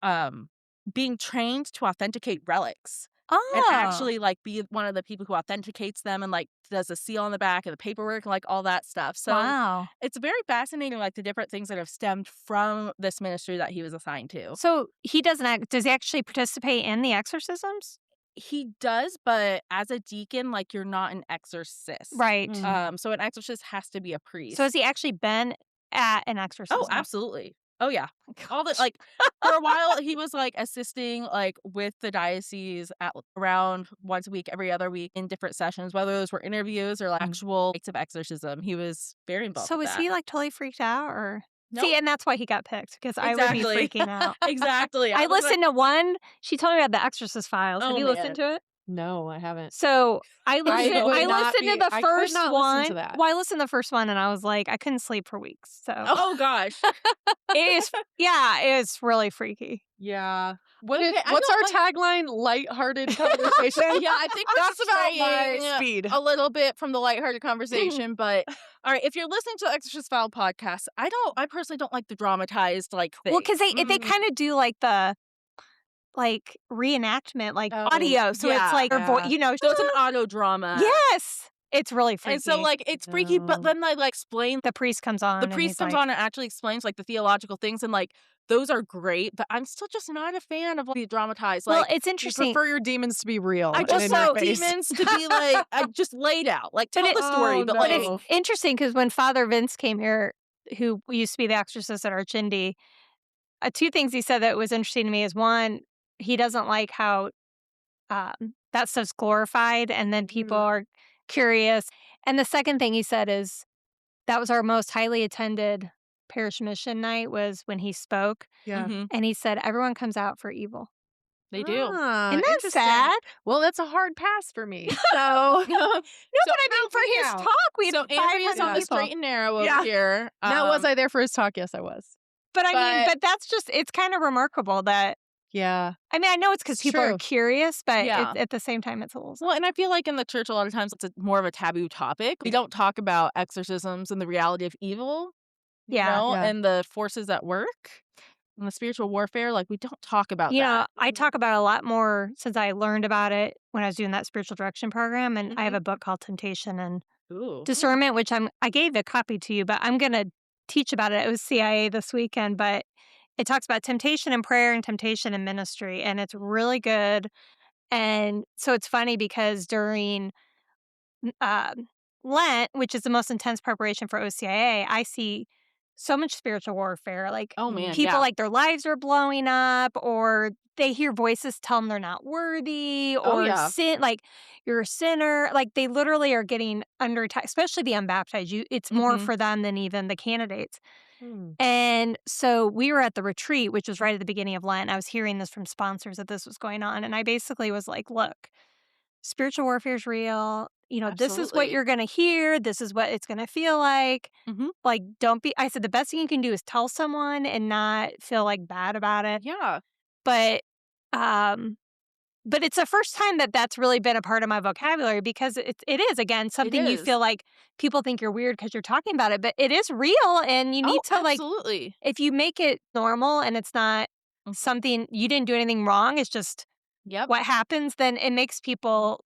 [SPEAKER 3] being trained to authenticate relics. And
[SPEAKER 1] Oh.
[SPEAKER 3] actually, like, be one of the people who authenticates them and, like, does a seal on the back and the paperwork and, like, all that stuff. So
[SPEAKER 1] Wow.
[SPEAKER 3] it's very fascinating, like, the different things that have stemmed from this ministry that he was assigned to.
[SPEAKER 1] So he does he actually participate in the exorcisms?
[SPEAKER 3] He does, but as a deacon, like, you're not an exorcist.
[SPEAKER 1] Right.
[SPEAKER 3] So an exorcist has to be a priest.
[SPEAKER 1] So has he actually been at an exorcism?
[SPEAKER 3] Oh, absolutely. Oh, yeah. All the
[SPEAKER 1] Gosh.
[SPEAKER 3] like for a while he was like assisting like with the diocese at around once a week, every other week in different sessions, whether those were interviews or like actual acts of exorcism. He was very involved.
[SPEAKER 1] So
[SPEAKER 3] with
[SPEAKER 1] was
[SPEAKER 3] that.
[SPEAKER 1] he like totally freaked out or?
[SPEAKER 3] No.
[SPEAKER 1] See, and that's why he got picked because I would be
[SPEAKER 3] Exactly.
[SPEAKER 1] freaking out.
[SPEAKER 3] Exactly.
[SPEAKER 1] I
[SPEAKER 3] was like,
[SPEAKER 1] listened to one. She told me about the Exorcist Files. Have
[SPEAKER 3] Oh,
[SPEAKER 1] you
[SPEAKER 3] man.
[SPEAKER 1] listened to it?
[SPEAKER 2] No, I haven't.
[SPEAKER 1] So I
[SPEAKER 2] I
[SPEAKER 1] listened.
[SPEAKER 2] would
[SPEAKER 1] I
[SPEAKER 2] not
[SPEAKER 1] listened to
[SPEAKER 2] be-
[SPEAKER 1] the
[SPEAKER 2] I could
[SPEAKER 1] first
[SPEAKER 2] not
[SPEAKER 1] one.
[SPEAKER 2] listen to that.
[SPEAKER 1] Well, I listened to the first one, and I was like, I couldn't sleep for weeks. So
[SPEAKER 3] Oh gosh.
[SPEAKER 1] it is. Yeah, it's really freaky.
[SPEAKER 2] Yeah.
[SPEAKER 3] Okay, I
[SPEAKER 2] What's
[SPEAKER 3] don't
[SPEAKER 2] our tagline? Lighthearted conversation.
[SPEAKER 3] Yeah, I think
[SPEAKER 2] That's about my
[SPEAKER 3] straying
[SPEAKER 2] speed.
[SPEAKER 3] a little bit from the lighthearted conversation, but all right, if you're listening to the Exorcist File podcast, I personally don't like the dramatized like thing.
[SPEAKER 1] Well, because they kind of do like the reenactment, like
[SPEAKER 2] Oh,
[SPEAKER 1] audio. So
[SPEAKER 3] yeah.
[SPEAKER 1] it's like her voice,
[SPEAKER 3] So it's an auto drama.
[SPEAKER 1] Yes, it's really freaky.
[SPEAKER 3] And so like it's freaky, but
[SPEAKER 2] No.
[SPEAKER 3] then they like explain
[SPEAKER 1] the priest comes on.
[SPEAKER 3] the
[SPEAKER 1] and
[SPEAKER 3] priest
[SPEAKER 1] he's
[SPEAKER 3] comes
[SPEAKER 1] like,
[SPEAKER 3] on and actually explains like the theological things, and like those are great, but I'm still just not a fan of like, the dramatized.
[SPEAKER 1] Well,
[SPEAKER 3] Like
[SPEAKER 1] it's
[SPEAKER 2] You
[SPEAKER 1] interesting.
[SPEAKER 2] prefer your demons to be real.
[SPEAKER 3] I
[SPEAKER 2] and
[SPEAKER 3] just
[SPEAKER 2] in your
[SPEAKER 3] want
[SPEAKER 2] face.
[SPEAKER 3] demons to be like just laid out, like tell
[SPEAKER 1] But
[SPEAKER 3] the story, but
[SPEAKER 2] no.
[SPEAKER 3] like
[SPEAKER 1] It's interesting because when Father Vince came here, who used to be the exorcist at Archindi, two things he said that was interesting to me is one, he doesn't like how that stuff's glorified and then people are curious. And the second thing he said is that was our most highly attended parish mission night was when he spoke.
[SPEAKER 2] Yeah.
[SPEAKER 3] Mhm.
[SPEAKER 1] And he said, everyone comes out for evil.
[SPEAKER 3] They do.
[SPEAKER 1] Isn't that
[SPEAKER 2] Interesting.
[SPEAKER 1] sad?
[SPEAKER 2] Well, that's a hard pass for me. So,
[SPEAKER 1] No, but I mean, for his
[SPEAKER 2] out.
[SPEAKER 1] talk, we had
[SPEAKER 3] So Andrea's
[SPEAKER 1] 500
[SPEAKER 3] on the
[SPEAKER 1] people.
[SPEAKER 3] straight and narrow over
[SPEAKER 2] Yeah.
[SPEAKER 3] here.
[SPEAKER 2] Now, was I there for his talk? Yes, I was.
[SPEAKER 1] But I mean, but that's just, it's kind of remarkable that,
[SPEAKER 2] Yeah.
[SPEAKER 1] I mean, I know it's because
[SPEAKER 2] It's
[SPEAKER 1] people are
[SPEAKER 2] true.
[SPEAKER 1] curious, but
[SPEAKER 3] Yeah.
[SPEAKER 1] at the same time, it's a little sad.
[SPEAKER 3] Well, and I feel like in the church, a lot of times it's more of a taboo topic. We don't talk about exorcisms and the reality of evil,
[SPEAKER 1] Yeah.
[SPEAKER 3] and the forces at work and the spiritual warfare. Like, we don't talk about
[SPEAKER 1] You know,
[SPEAKER 3] that.
[SPEAKER 1] I talk about it a lot more since I learned about it when I was doing that spiritual direction program. And I have a book called Temptation and
[SPEAKER 3] Ooh.
[SPEAKER 1] Discernment, which I gave a copy to you, but I'm going to teach about it. It was CIA this weekend, but it talks about temptation in prayer and temptation in ministry. And it's really good. And so it's funny because during Lent, which is the most intense preparation for OCIA, I see so much spiritual warfare. Like,
[SPEAKER 3] Oh, man,
[SPEAKER 1] people
[SPEAKER 3] yeah.
[SPEAKER 1] like their lives are blowing up, or they hear voices tell them they're not worthy, or
[SPEAKER 3] yeah.
[SPEAKER 1] sin, like, you're a sinner. Like, they literally are getting under attack, especially the unbaptized. It's more for them than even the candidates. And so we were at the retreat, which was right at the beginning of Lent. I was hearing this from sponsors that this was going on. And I basically was like, look, spiritual warfare is real. You know, this is what
[SPEAKER 3] Absolutely.
[SPEAKER 1] you're going to hear. This is what it's going to feel like. Like, don't be, I said, the best thing you can do is tell someone and not feel like bad about it.
[SPEAKER 3] Yeah.
[SPEAKER 1] But it's the first time that that's really been a part of my vocabulary, because it is, again, something you
[SPEAKER 3] is.
[SPEAKER 1] feel like people think you're weird because you're talking about it, but it is real, and you need to, like,
[SPEAKER 3] absolutely.
[SPEAKER 1] if you make it normal and it's not something, you didn't do anything wrong, it's just
[SPEAKER 3] Yep.
[SPEAKER 1] what happens, then it makes people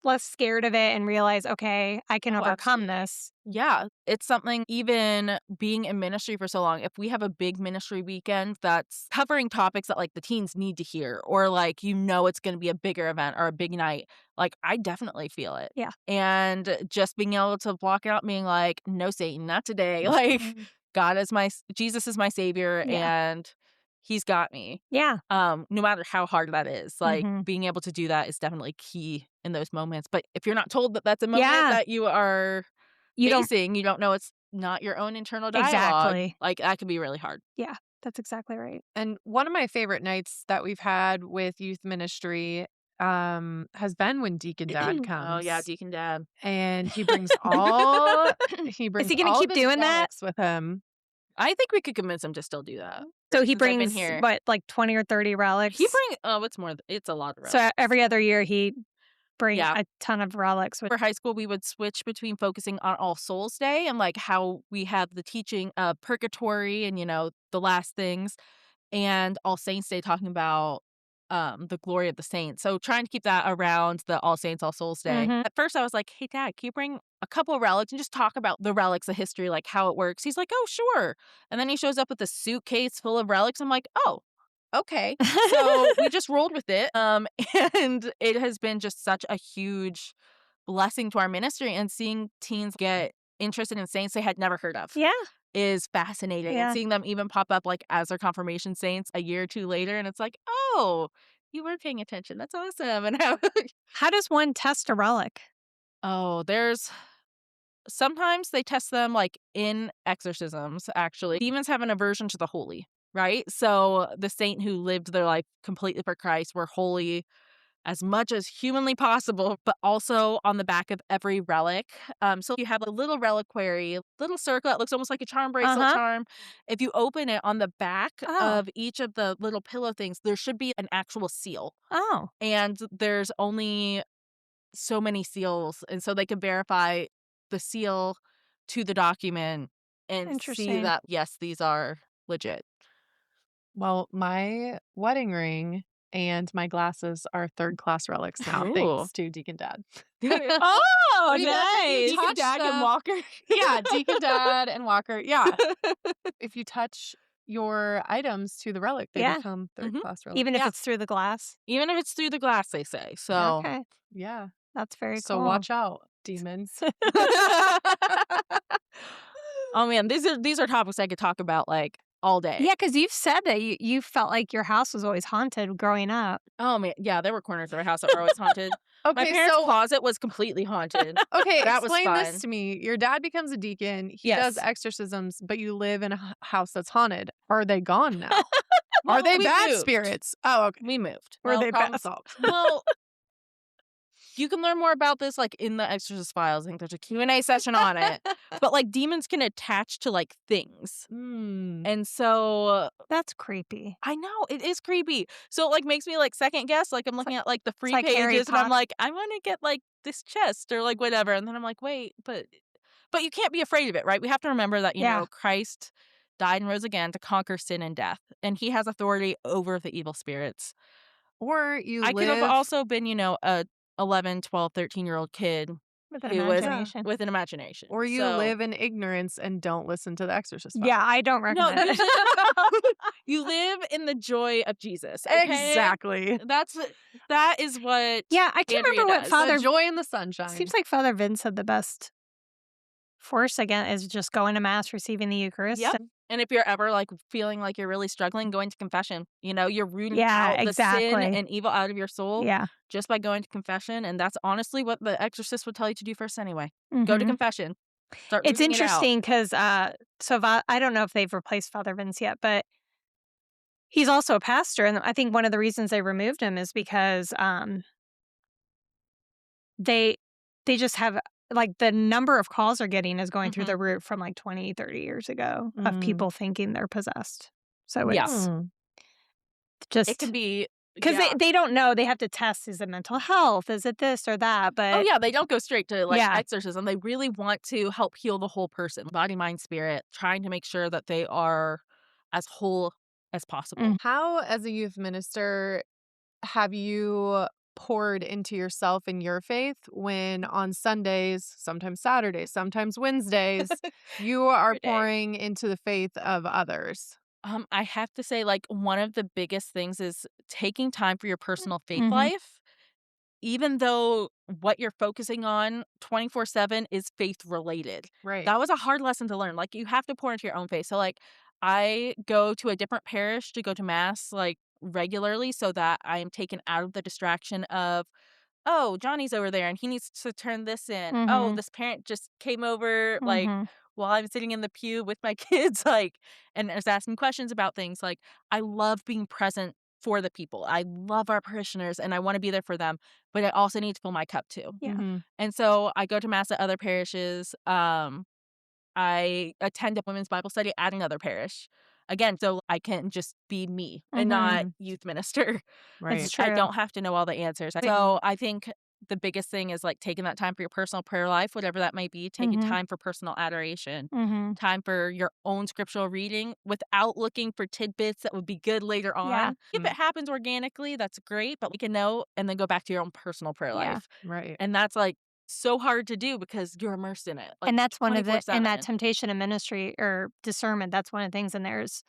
[SPEAKER 1] less scared of it and realize, okay, I can overcome this.
[SPEAKER 3] Yeah, it's something, even being in ministry for so long, if we have a big ministry weekend that's covering topics that, like, the teens need to hear, or, like, it's going to be a bigger event or a big night, like, I definitely feel it.
[SPEAKER 1] Yeah.
[SPEAKER 3] And just being able to block it out, being like, no, Satan, not today. Like, Jesus is my savior, and he's got me.
[SPEAKER 1] Yeah.
[SPEAKER 3] No matter how hard that is, like, being able to do that is definitely key in those moments. But if you're not told that that's a moment that you are facing, you don't know, it's not your own internal dialogue.
[SPEAKER 1] Exactly.
[SPEAKER 3] Like, that can be really hard.
[SPEAKER 1] Yeah, that's exactly right.
[SPEAKER 2] And one of my favorite nights that we've had with youth ministry has been when Deacon Dad comes.
[SPEAKER 3] Oh yeah, Deacon Dad.
[SPEAKER 2] And he brings all
[SPEAKER 1] Is he gonna keep doing that
[SPEAKER 2] with him?
[SPEAKER 3] I think we could convince him to still do that.
[SPEAKER 1] So he brings what, like 20 or 30 relics?
[SPEAKER 3] It's a lot of relics.
[SPEAKER 1] So every other year he brings a ton of relics.
[SPEAKER 3] For high school, we would switch between focusing on All Souls Day and, like, how we have the teaching of purgatory and, the last things, and All Saints Day talking about the glory of the saints. So trying to keep that around the All Saints, All Souls Day. At first I was like, hey, Dad, can you bring a couple of relics and just talk about the relics, the history, like how it works? He's like, oh, sure. And then he shows up with a suitcase full of relics. I'm like, oh, okay. So we just rolled with it. And it has been just such a huge blessing to our ministry, and seeing teens get interested in saints they had never heard of.
[SPEAKER 1] Yeah.
[SPEAKER 3] Is fascinating. And seeing them even pop up, like, as their confirmation saints a year or two later, and it's like, oh, you were paying attention. That's awesome. And
[SPEAKER 1] how does one test a relic?
[SPEAKER 3] Oh, sometimes they test them, like, in exorcisms, actually. Demons have an aversion to the holy, right? So the saint who lived their life completely for Christ were holy as much as humanly possible, but also on the back of every relic. So you have a little reliquary, little circle that looks almost like a charm bracelet charm. If you open it, on the back of each of the little pillow things, there should be an actual seal.
[SPEAKER 1] Oh.
[SPEAKER 3] And there's only so many seals. And so they can verify the seal to the document and see that, yes, these are legit.
[SPEAKER 2] Well, my wedding ring and my glasses are third-class relics now, thanks to Deacon Dad.
[SPEAKER 1] Oh, nice.
[SPEAKER 3] Deacon Dad and Walker.
[SPEAKER 2] Yeah, Deacon Dad and Walker. Yeah. If you touch your items to the relic, they become third-class relics.
[SPEAKER 1] Even if it's through the glass?
[SPEAKER 3] Even if it's through the glass, they say. So,
[SPEAKER 1] okay.
[SPEAKER 2] Yeah.
[SPEAKER 1] That's very cool.
[SPEAKER 2] So watch out, demons.
[SPEAKER 3] Oh, man, these are topics I could talk about, like, all day.
[SPEAKER 1] Yeah, because you've said that you felt like your house was always haunted growing up.
[SPEAKER 3] Oh, man. Yeah, there were corners of our house that were always haunted. My parents' closet was completely haunted.
[SPEAKER 2] Okay,
[SPEAKER 3] that
[SPEAKER 2] explain
[SPEAKER 3] was
[SPEAKER 2] this to me. Your dad becomes a deacon. He does exorcisms, but you live in a house that's haunted. Are they gone now? Are they
[SPEAKER 3] we
[SPEAKER 2] bad
[SPEAKER 3] moved.
[SPEAKER 2] spirits? Oh, okay.
[SPEAKER 3] We moved.
[SPEAKER 1] Were they
[SPEAKER 2] problem
[SPEAKER 1] bad?
[SPEAKER 2] solved.
[SPEAKER 3] Well, you can learn more about this like in the Exorcist Files. I think there's a Q&A session on it. But like demons can attach to like things. And so
[SPEAKER 1] That's creepy.
[SPEAKER 3] I know it is creepy. So it like makes me like second guess. Like I'm looking at like the free
[SPEAKER 1] like Harry
[SPEAKER 3] pages and I'm
[SPEAKER 1] Potter.
[SPEAKER 3] like, I want to get like this chest or like whatever. And then I'm like, wait, but you can't be afraid of it, right? We have to remember that, you know, Christ died and rose again to conquer sin and death. And he has authority over the evil spirits.
[SPEAKER 2] Or you
[SPEAKER 3] I
[SPEAKER 2] live...
[SPEAKER 3] could have also been, you know, a 11, 12, 13-year-old kid
[SPEAKER 1] With an
[SPEAKER 3] who was
[SPEAKER 1] imagination.
[SPEAKER 3] with an imagination.
[SPEAKER 2] Or you live in ignorance and don't listen to the Exorcist Files.
[SPEAKER 1] Yeah, I don't
[SPEAKER 3] No,
[SPEAKER 1] recommend it.
[SPEAKER 3] you live in the joy of Jesus. Okay?
[SPEAKER 2] Exactly.
[SPEAKER 3] That is what
[SPEAKER 1] Yeah, I can't
[SPEAKER 3] Andrea
[SPEAKER 1] remember what
[SPEAKER 3] does.
[SPEAKER 1] Father...
[SPEAKER 2] The joy in the sunshine.
[SPEAKER 1] Seems like Father Vince had the best force again is just going to Mass, receiving the Eucharist.
[SPEAKER 3] Yep. And if you're ever like feeling like you're really struggling, going to confession. You know, you're rooting out the sin and evil out of your soul just by going to confession. And that's honestly what the exorcist would tell you to do first anyway. Go to confession. Start
[SPEAKER 1] It's
[SPEAKER 3] rooting it out.
[SPEAKER 1] interesting because I don't know if they've replaced Father Vince yet, but he's also a pastor. And I think one of the reasons they removed him is because they just have... like the number of calls they're getting is going through the roof from like 20, 30 years ago of people thinking they're possessed. So it's just...
[SPEAKER 3] it can be...
[SPEAKER 1] because they don't know. They have to test, is it mental health? Is it this or that? But
[SPEAKER 3] oh, yeah, they don't go straight to like exorcism. They really want to help heal the whole person, body, mind, spirit, trying to make sure that they are as whole as possible.
[SPEAKER 2] How, as a youth minister, have you poured into yourself and your faith when on Sundays, sometimes Saturdays, sometimes Wednesdays, you are pouring into the faith of others?
[SPEAKER 3] I have to say, like, one of the biggest things is taking time for your personal faith life, even though what you're focusing on 24/7 is faith related.
[SPEAKER 2] Right.
[SPEAKER 3] That was a hard lesson to learn. Like, you have to pour into your own faith. So, like, I go to a different parish to go to Mass, like, regularly so that I am taken out of the distraction of, oh, Johnny's over there and he needs to turn this in. Oh, this parent just came over, like, while I'm sitting in the pew with my kids, like, and is asking questions about things. Like, I love being present for the people. I love our parishioners and I want to be there for them, but I also need to fill my cup too.
[SPEAKER 1] Yeah.
[SPEAKER 3] And so I go to Mass at other parishes. I attend a women's Bible study at another parish. Again, so I can just be me and not youth minister.
[SPEAKER 2] Right.
[SPEAKER 1] It's true.
[SPEAKER 3] I don't have to know all the answers. So I think the biggest thing is like taking that time for your personal prayer life, whatever that may be, taking time for personal adoration, time for your own scriptural reading without looking for tidbits that would be good later on.
[SPEAKER 1] Yeah.
[SPEAKER 3] If it happens organically, that's great, but we can know and then go back to your own personal prayer life.
[SPEAKER 2] Right.
[SPEAKER 3] And that's like so hard to do because you're immersed in it. Like,
[SPEAKER 1] and that's one of the... in that
[SPEAKER 3] 24/7.
[SPEAKER 1] temptation of ministry or discernment, that's one of the things in there is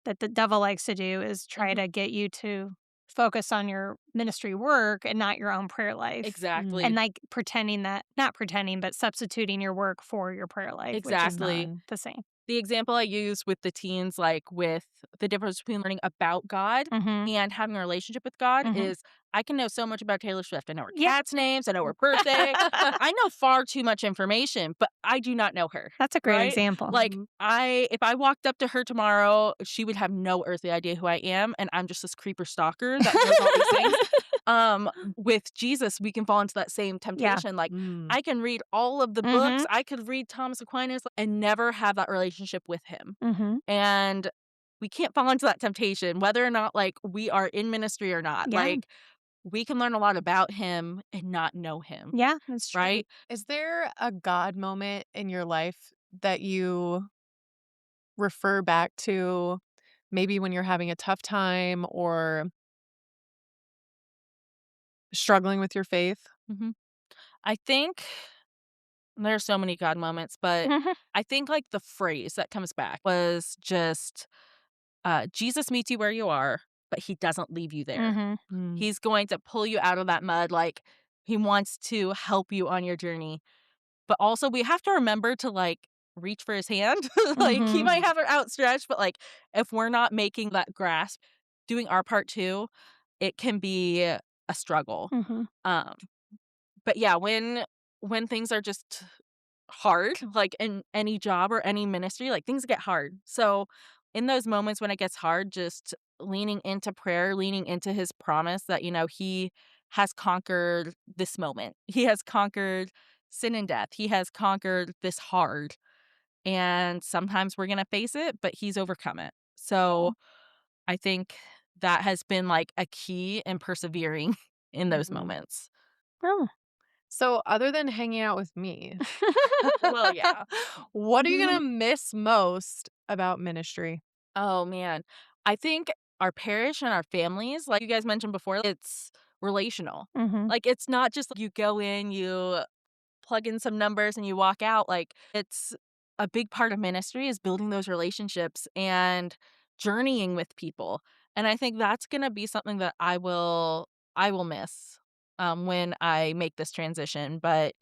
[SPEAKER 1] that the devil likes to do is try to get you to focus on your ministry work and not your own prayer life.
[SPEAKER 3] Exactly.
[SPEAKER 1] And like pretending that... not pretending, but substituting your work for your prayer life.
[SPEAKER 3] Exactly.
[SPEAKER 1] Which is not the same.
[SPEAKER 3] The example I use with the teens, like with the difference between learning about God and having a relationship with God is I can know so much about Taylor Swift. I know her cat's names. I know her birthday. I know far too much information, but I do not know her.
[SPEAKER 1] That's a great
[SPEAKER 3] right?
[SPEAKER 1] example.
[SPEAKER 3] Like if I walked up to her tomorrow, she would have no earthly idea who I am. And I'm just this creeper stalker that knows all these things. With Jesus, we can fall into that same temptation. Like I can read all of the books. I could read Thomas Aquinas and never have that relationship with him. And we can't fall into that temptation, whether or not like we are in ministry or not.
[SPEAKER 1] Yeah.
[SPEAKER 3] Like we can learn a lot about him and not know him.
[SPEAKER 1] Yeah, that's true.
[SPEAKER 3] Right?
[SPEAKER 2] Is there a God moment in your life that you refer back to, maybe when you're having a tough time or struggling with your faith?
[SPEAKER 3] I think there are so many God moments, but I think like the phrase that comes back was just Jesus meets you where you are, but he doesn't leave you there. He's going to pull you out of that mud. Like he wants to help you on your journey. But also we have to remember to like reach for his hand. Like he might have it outstretched, but like if we're not making that grasp, doing our part too, it can be a struggle. But yeah, when things are just hard, like in any job or any ministry, like things get hard. So in those moments when it gets hard, just leaning into prayer, leaning into his promise that, he has conquered this moment. He has conquered sin and death. He has conquered this hard. And sometimes we're going to face it, but he's overcome it. So I think that has been like a key in persevering in those moments.
[SPEAKER 1] Oh.
[SPEAKER 2] So other than hanging out with me,
[SPEAKER 3] Well, yeah.
[SPEAKER 2] what are you going to miss most about ministry?
[SPEAKER 3] Oh, man. I think our parish and our families, like you guys mentioned before, it's relational.
[SPEAKER 1] Mhm.
[SPEAKER 3] Like, it's not just you go in, you plug in some numbers and you walk out. Like, it's a big part of ministry is building those relationships and journeying with people. And I think that's going to be something that I will miss when I make this transition. But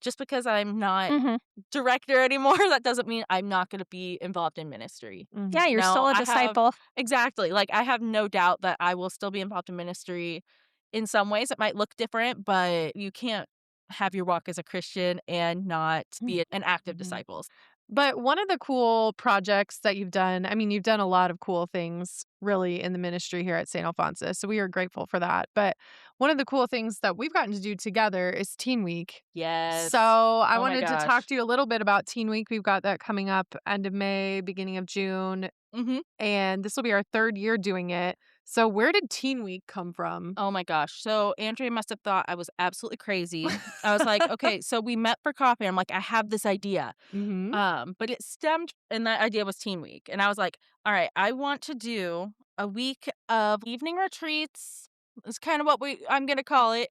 [SPEAKER 3] just because I'm not
[SPEAKER 1] Mhm.
[SPEAKER 3] director anymore, that doesn't mean I'm not going to be involved in ministry.
[SPEAKER 1] Yeah, you're still a
[SPEAKER 3] I have
[SPEAKER 1] disciple.
[SPEAKER 3] exactly. Like, I have no doubt that I will still be involved in ministry in some ways. It might look different, but you can't have your walk as a Christian and not be an active disciple.
[SPEAKER 2] But one of the cool projects that you've done, I mean, you've done a lot of cool things really in the ministry here at St. Alphonsus. So we are grateful for that. But one of the cool things that we've gotten to do together is Teen Week.
[SPEAKER 3] Yes.
[SPEAKER 2] So I
[SPEAKER 3] Oh my
[SPEAKER 2] wanted to
[SPEAKER 3] gosh.
[SPEAKER 2] talk to you a little bit about Teen Week. We've got that coming up end of May, beginning of June.
[SPEAKER 3] Mhm.
[SPEAKER 2] And this will be our 3rd year doing it. So where did Teen Week come from?
[SPEAKER 3] Oh my gosh. So Andrea must have thought I was absolutely crazy. I was like, okay, so we met for coffee. I'm like, I have this idea. But it stemmed, and that idea was Teen Week. And I was like, all right, I want to do a week of evening retreats. Is kind of what I'm gonna call it.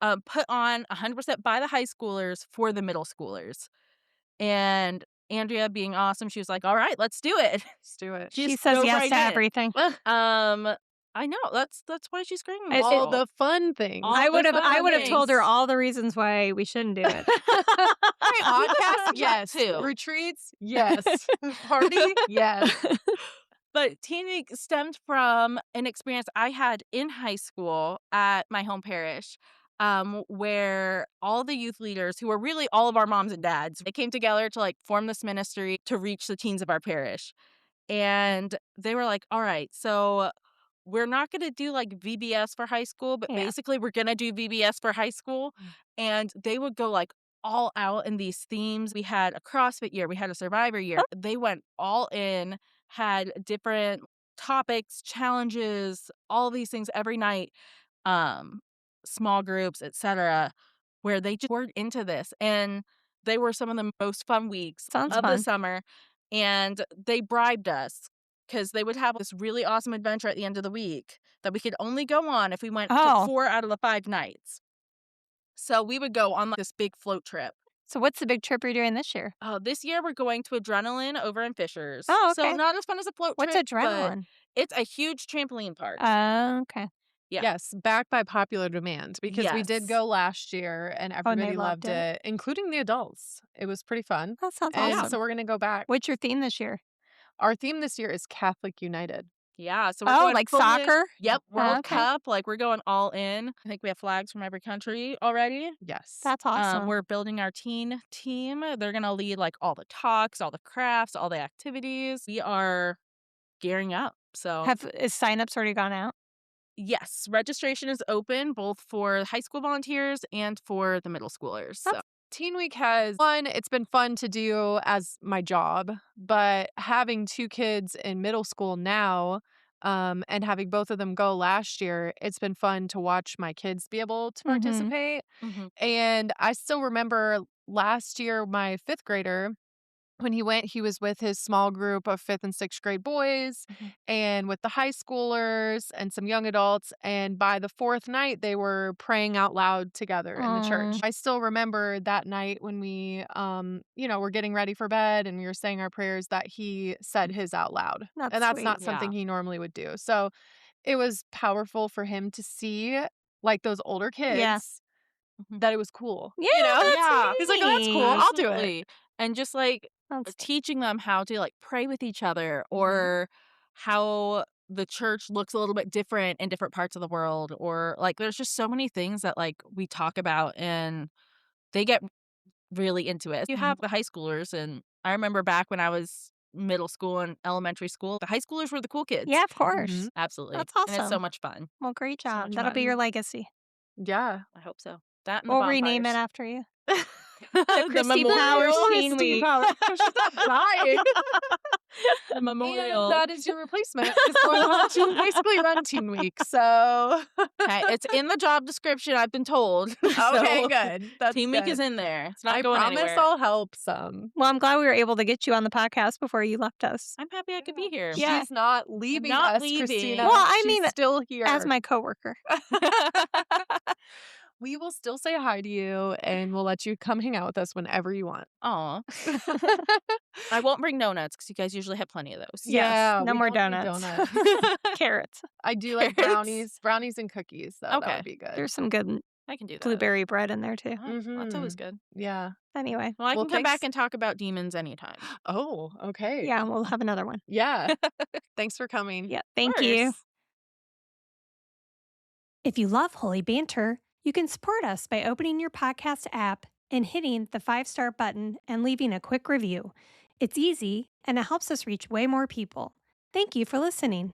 [SPEAKER 3] Put on 100% by the high schoolers for the middle schoolers. And Andrea, being awesome, she was like, all right, let's do it.
[SPEAKER 2] Let's do it.
[SPEAKER 1] She
[SPEAKER 3] Just
[SPEAKER 1] says
[SPEAKER 3] go
[SPEAKER 1] yes
[SPEAKER 3] right
[SPEAKER 1] to
[SPEAKER 3] in.
[SPEAKER 1] everything.
[SPEAKER 3] I know that's why she's screaming.
[SPEAKER 1] It-
[SPEAKER 2] All the fun things.
[SPEAKER 3] All
[SPEAKER 1] I would
[SPEAKER 3] the
[SPEAKER 1] have
[SPEAKER 3] fun
[SPEAKER 1] told her
[SPEAKER 3] things.
[SPEAKER 1] all the reasons why we shouldn't do it.
[SPEAKER 2] Podcast, yes.
[SPEAKER 3] Too.
[SPEAKER 2] Retreats, yes. Party, yes.
[SPEAKER 3] But Teen Week stemmed from an experience I had in high school at my home parish, where all the youth leaders, who were really all of our moms and dads, they came together to like form this ministry to reach the teens of our parish. And they were like, all right, so we're not going to do like VBS for high school, but
[SPEAKER 1] Yeah.
[SPEAKER 3] basically we're going to do VBS for high school. And they would go like all out in these themes. We had a CrossFit year, we had a Survivor year. They went all in, had different topics, challenges, all these things every night, small groups, etc., where they just poured into this. And they were some of the most fun weeks
[SPEAKER 1] Sounds
[SPEAKER 3] of the
[SPEAKER 1] fun.
[SPEAKER 3] summer. And they bribed us because they would have this really awesome adventure at the end of the week that we could only go on if we went to 4 out of the 5 nights. So we would go on like this big float trip.
[SPEAKER 1] So what's the big trip you're doing this year?
[SPEAKER 3] This year we're going to Adrenaline over in Fishers.
[SPEAKER 1] Oh,
[SPEAKER 3] So
[SPEAKER 1] okay.
[SPEAKER 3] not as fun as a float
[SPEAKER 1] What's
[SPEAKER 3] trip. but
[SPEAKER 1] adrenaline?
[SPEAKER 3] It's a huge trampoline park.
[SPEAKER 1] Okay.
[SPEAKER 3] Yeah.
[SPEAKER 2] Yes, backed by popular demand because we did
[SPEAKER 3] Yes.
[SPEAKER 2] go last year and
[SPEAKER 1] and
[SPEAKER 2] everybody
[SPEAKER 1] they loved
[SPEAKER 2] loved it, including the adults. It was pretty fun.
[SPEAKER 1] That sounds
[SPEAKER 2] And
[SPEAKER 1] awesome.
[SPEAKER 2] so we're going to go back.
[SPEAKER 1] What's your theme this year?
[SPEAKER 2] Our theme this year is Catholic United.
[SPEAKER 3] Yeah, so we're going
[SPEAKER 1] like
[SPEAKER 3] full in-
[SPEAKER 1] soccer?
[SPEAKER 3] Yep, World
[SPEAKER 1] Okay.
[SPEAKER 3] Cup. Like, we're going all in. I think we have flags from every country already.
[SPEAKER 2] Yes.
[SPEAKER 1] That's awesome.
[SPEAKER 3] We're building our teen team. They're going to lead like all the talks, all the crafts, all the activities. We are gearing up. So
[SPEAKER 1] Is signups already gone out?
[SPEAKER 3] yes, registration is open both for high school volunteers and for the middle schoolers. So
[SPEAKER 2] Teen Week has it's been fun to do as my job, but having 2 kids in middle school now, and having both of them go last year, it's been fun to watch my kids be able to participate. And I still remember last year, my 5th grader, when he went, he was with his small group of 5th and 6th grade boys and with the high schoolers and some young adults. And by the 4th night, they were praying out loud together in the church. I still remember that night when we, were getting ready for bed and we were saying our prayers that he said his out loud.
[SPEAKER 1] That's
[SPEAKER 2] and that's
[SPEAKER 1] sweet.
[SPEAKER 2] not something he normally would do. So it was powerful for him to see like those older kids that it was cool.
[SPEAKER 1] Yeah,
[SPEAKER 3] yeah.
[SPEAKER 2] He's like, oh, that's cool. I'll do it.
[SPEAKER 3] Absolutely. And just like
[SPEAKER 1] That's
[SPEAKER 3] teaching them how to like pray with each other or how the church looks a little bit different in different parts of the world, or like there's just so many things that like we talk about and they get really into it. You have the high schoolers, and I remember back when I was middle school and elementary school. The high schoolers were the cool kids.
[SPEAKER 1] Yeah, of course.
[SPEAKER 2] Mhm.
[SPEAKER 3] Absolutely.
[SPEAKER 1] That's
[SPEAKER 3] And it's so
[SPEAKER 1] awesome.
[SPEAKER 3] much fun.
[SPEAKER 1] Well, great
[SPEAKER 3] So
[SPEAKER 1] job.
[SPEAKER 3] much
[SPEAKER 1] That'll be
[SPEAKER 3] fun.
[SPEAKER 1] your legacy.
[SPEAKER 2] Yeah.
[SPEAKER 3] I hope so. That and
[SPEAKER 1] We'll
[SPEAKER 3] the
[SPEAKER 1] rename it
[SPEAKER 3] bonfires.
[SPEAKER 1] after you.
[SPEAKER 3] The
[SPEAKER 1] Kristi Powers
[SPEAKER 3] memorial.
[SPEAKER 1] Teen Week.
[SPEAKER 2] Stop dying.
[SPEAKER 3] The memorial.
[SPEAKER 2] And that is your replacement. Is going on to basically run Teen Week. So
[SPEAKER 3] Okay, it's in the job description, I've been told.
[SPEAKER 2] okay,
[SPEAKER 3] So,
[SPEAKER 2] good. That's
[SPEAKER 3] Teen Week
[SPEAKER 2] good.
[SPEAKER 3] is in there. It's not
[SPEAKER 2] I
[SPEAKER 3] going
[SPEAKER 2] promise
[SPEAKER 3] anywhere.
[SPEAKER 2] I'll help some.
[SPEAKER 1] Well, I'm glad we were able to get you on the podcast before you left us.
[SPEAKER 3] I'm happy I could be here.
[SPEAKER 1] Yeah.
[SPEAKER 2] She's not leaving
[SPEAKER 3] not
[SPEAKER 2] us,
[SPEAKER 3] leaving.
[SPEAKER 2] Christina.
[SPEAKER 1] Well, I
[SPEAKER 2] She's
[SPEAKER 1] mean,
[SPEAKER 2] still here.
[SPEAKER 1] As my coworker.
[SPEAKER 2] We will still say hi to you and we'll let you come hang out with us whenever you want.
[SPEAKER 3] Aw. I won't bring donuts because you guys usually have plenty of those.
[SPEAKER 2] Yeah,
[SPEAKER 1] no
[SPEAKER 2] we
[SPEAKER 1] more
[SPEAKER 2] don't need
[SPEAKER 1] donuts. Carrots.
[SPEAKER 2] I do like
[SPEAKER 3] Carrots.
[SPEAKER 2] brownies and cookies. So
[SPEAKER 3] Okay.
[SPEAKER 2] that would be good.
[SPEAKER 1] There's some good
[SPEAKER 3] I can do that.
[SPEAKER 1] blueberry bread in there too.
[SPEAKER 3] Oh, That's always good.
[SPEAKER 2] Yeah.
[SPEAKER 1] Anyway,
[SPEAKER 3] Well, I
[SPEAKER 2] Well,
[SPEAKER 3] can come back
[SPEAKER 2] thanks.
[SPEAKER 3] and talk about demons anytime.
[SPEAKER 2] Oh, okay.
[SPEAKER 1] yeah, we'll have another one.
[SPEAKER 2] Yeah. Thanks for coming.
[SPEAKER 1] Yeah,
[SPEAKER 3] Of
[SPEAKER 1] thank you.
[SPEAKER 3] course.
[SPEAKER 1] If you love Holy Banter, you can support us by opening your podcast app and hitting the 5-star button and leaving a quick review. It's easy and it helps us reach way more people. Thank you for listening.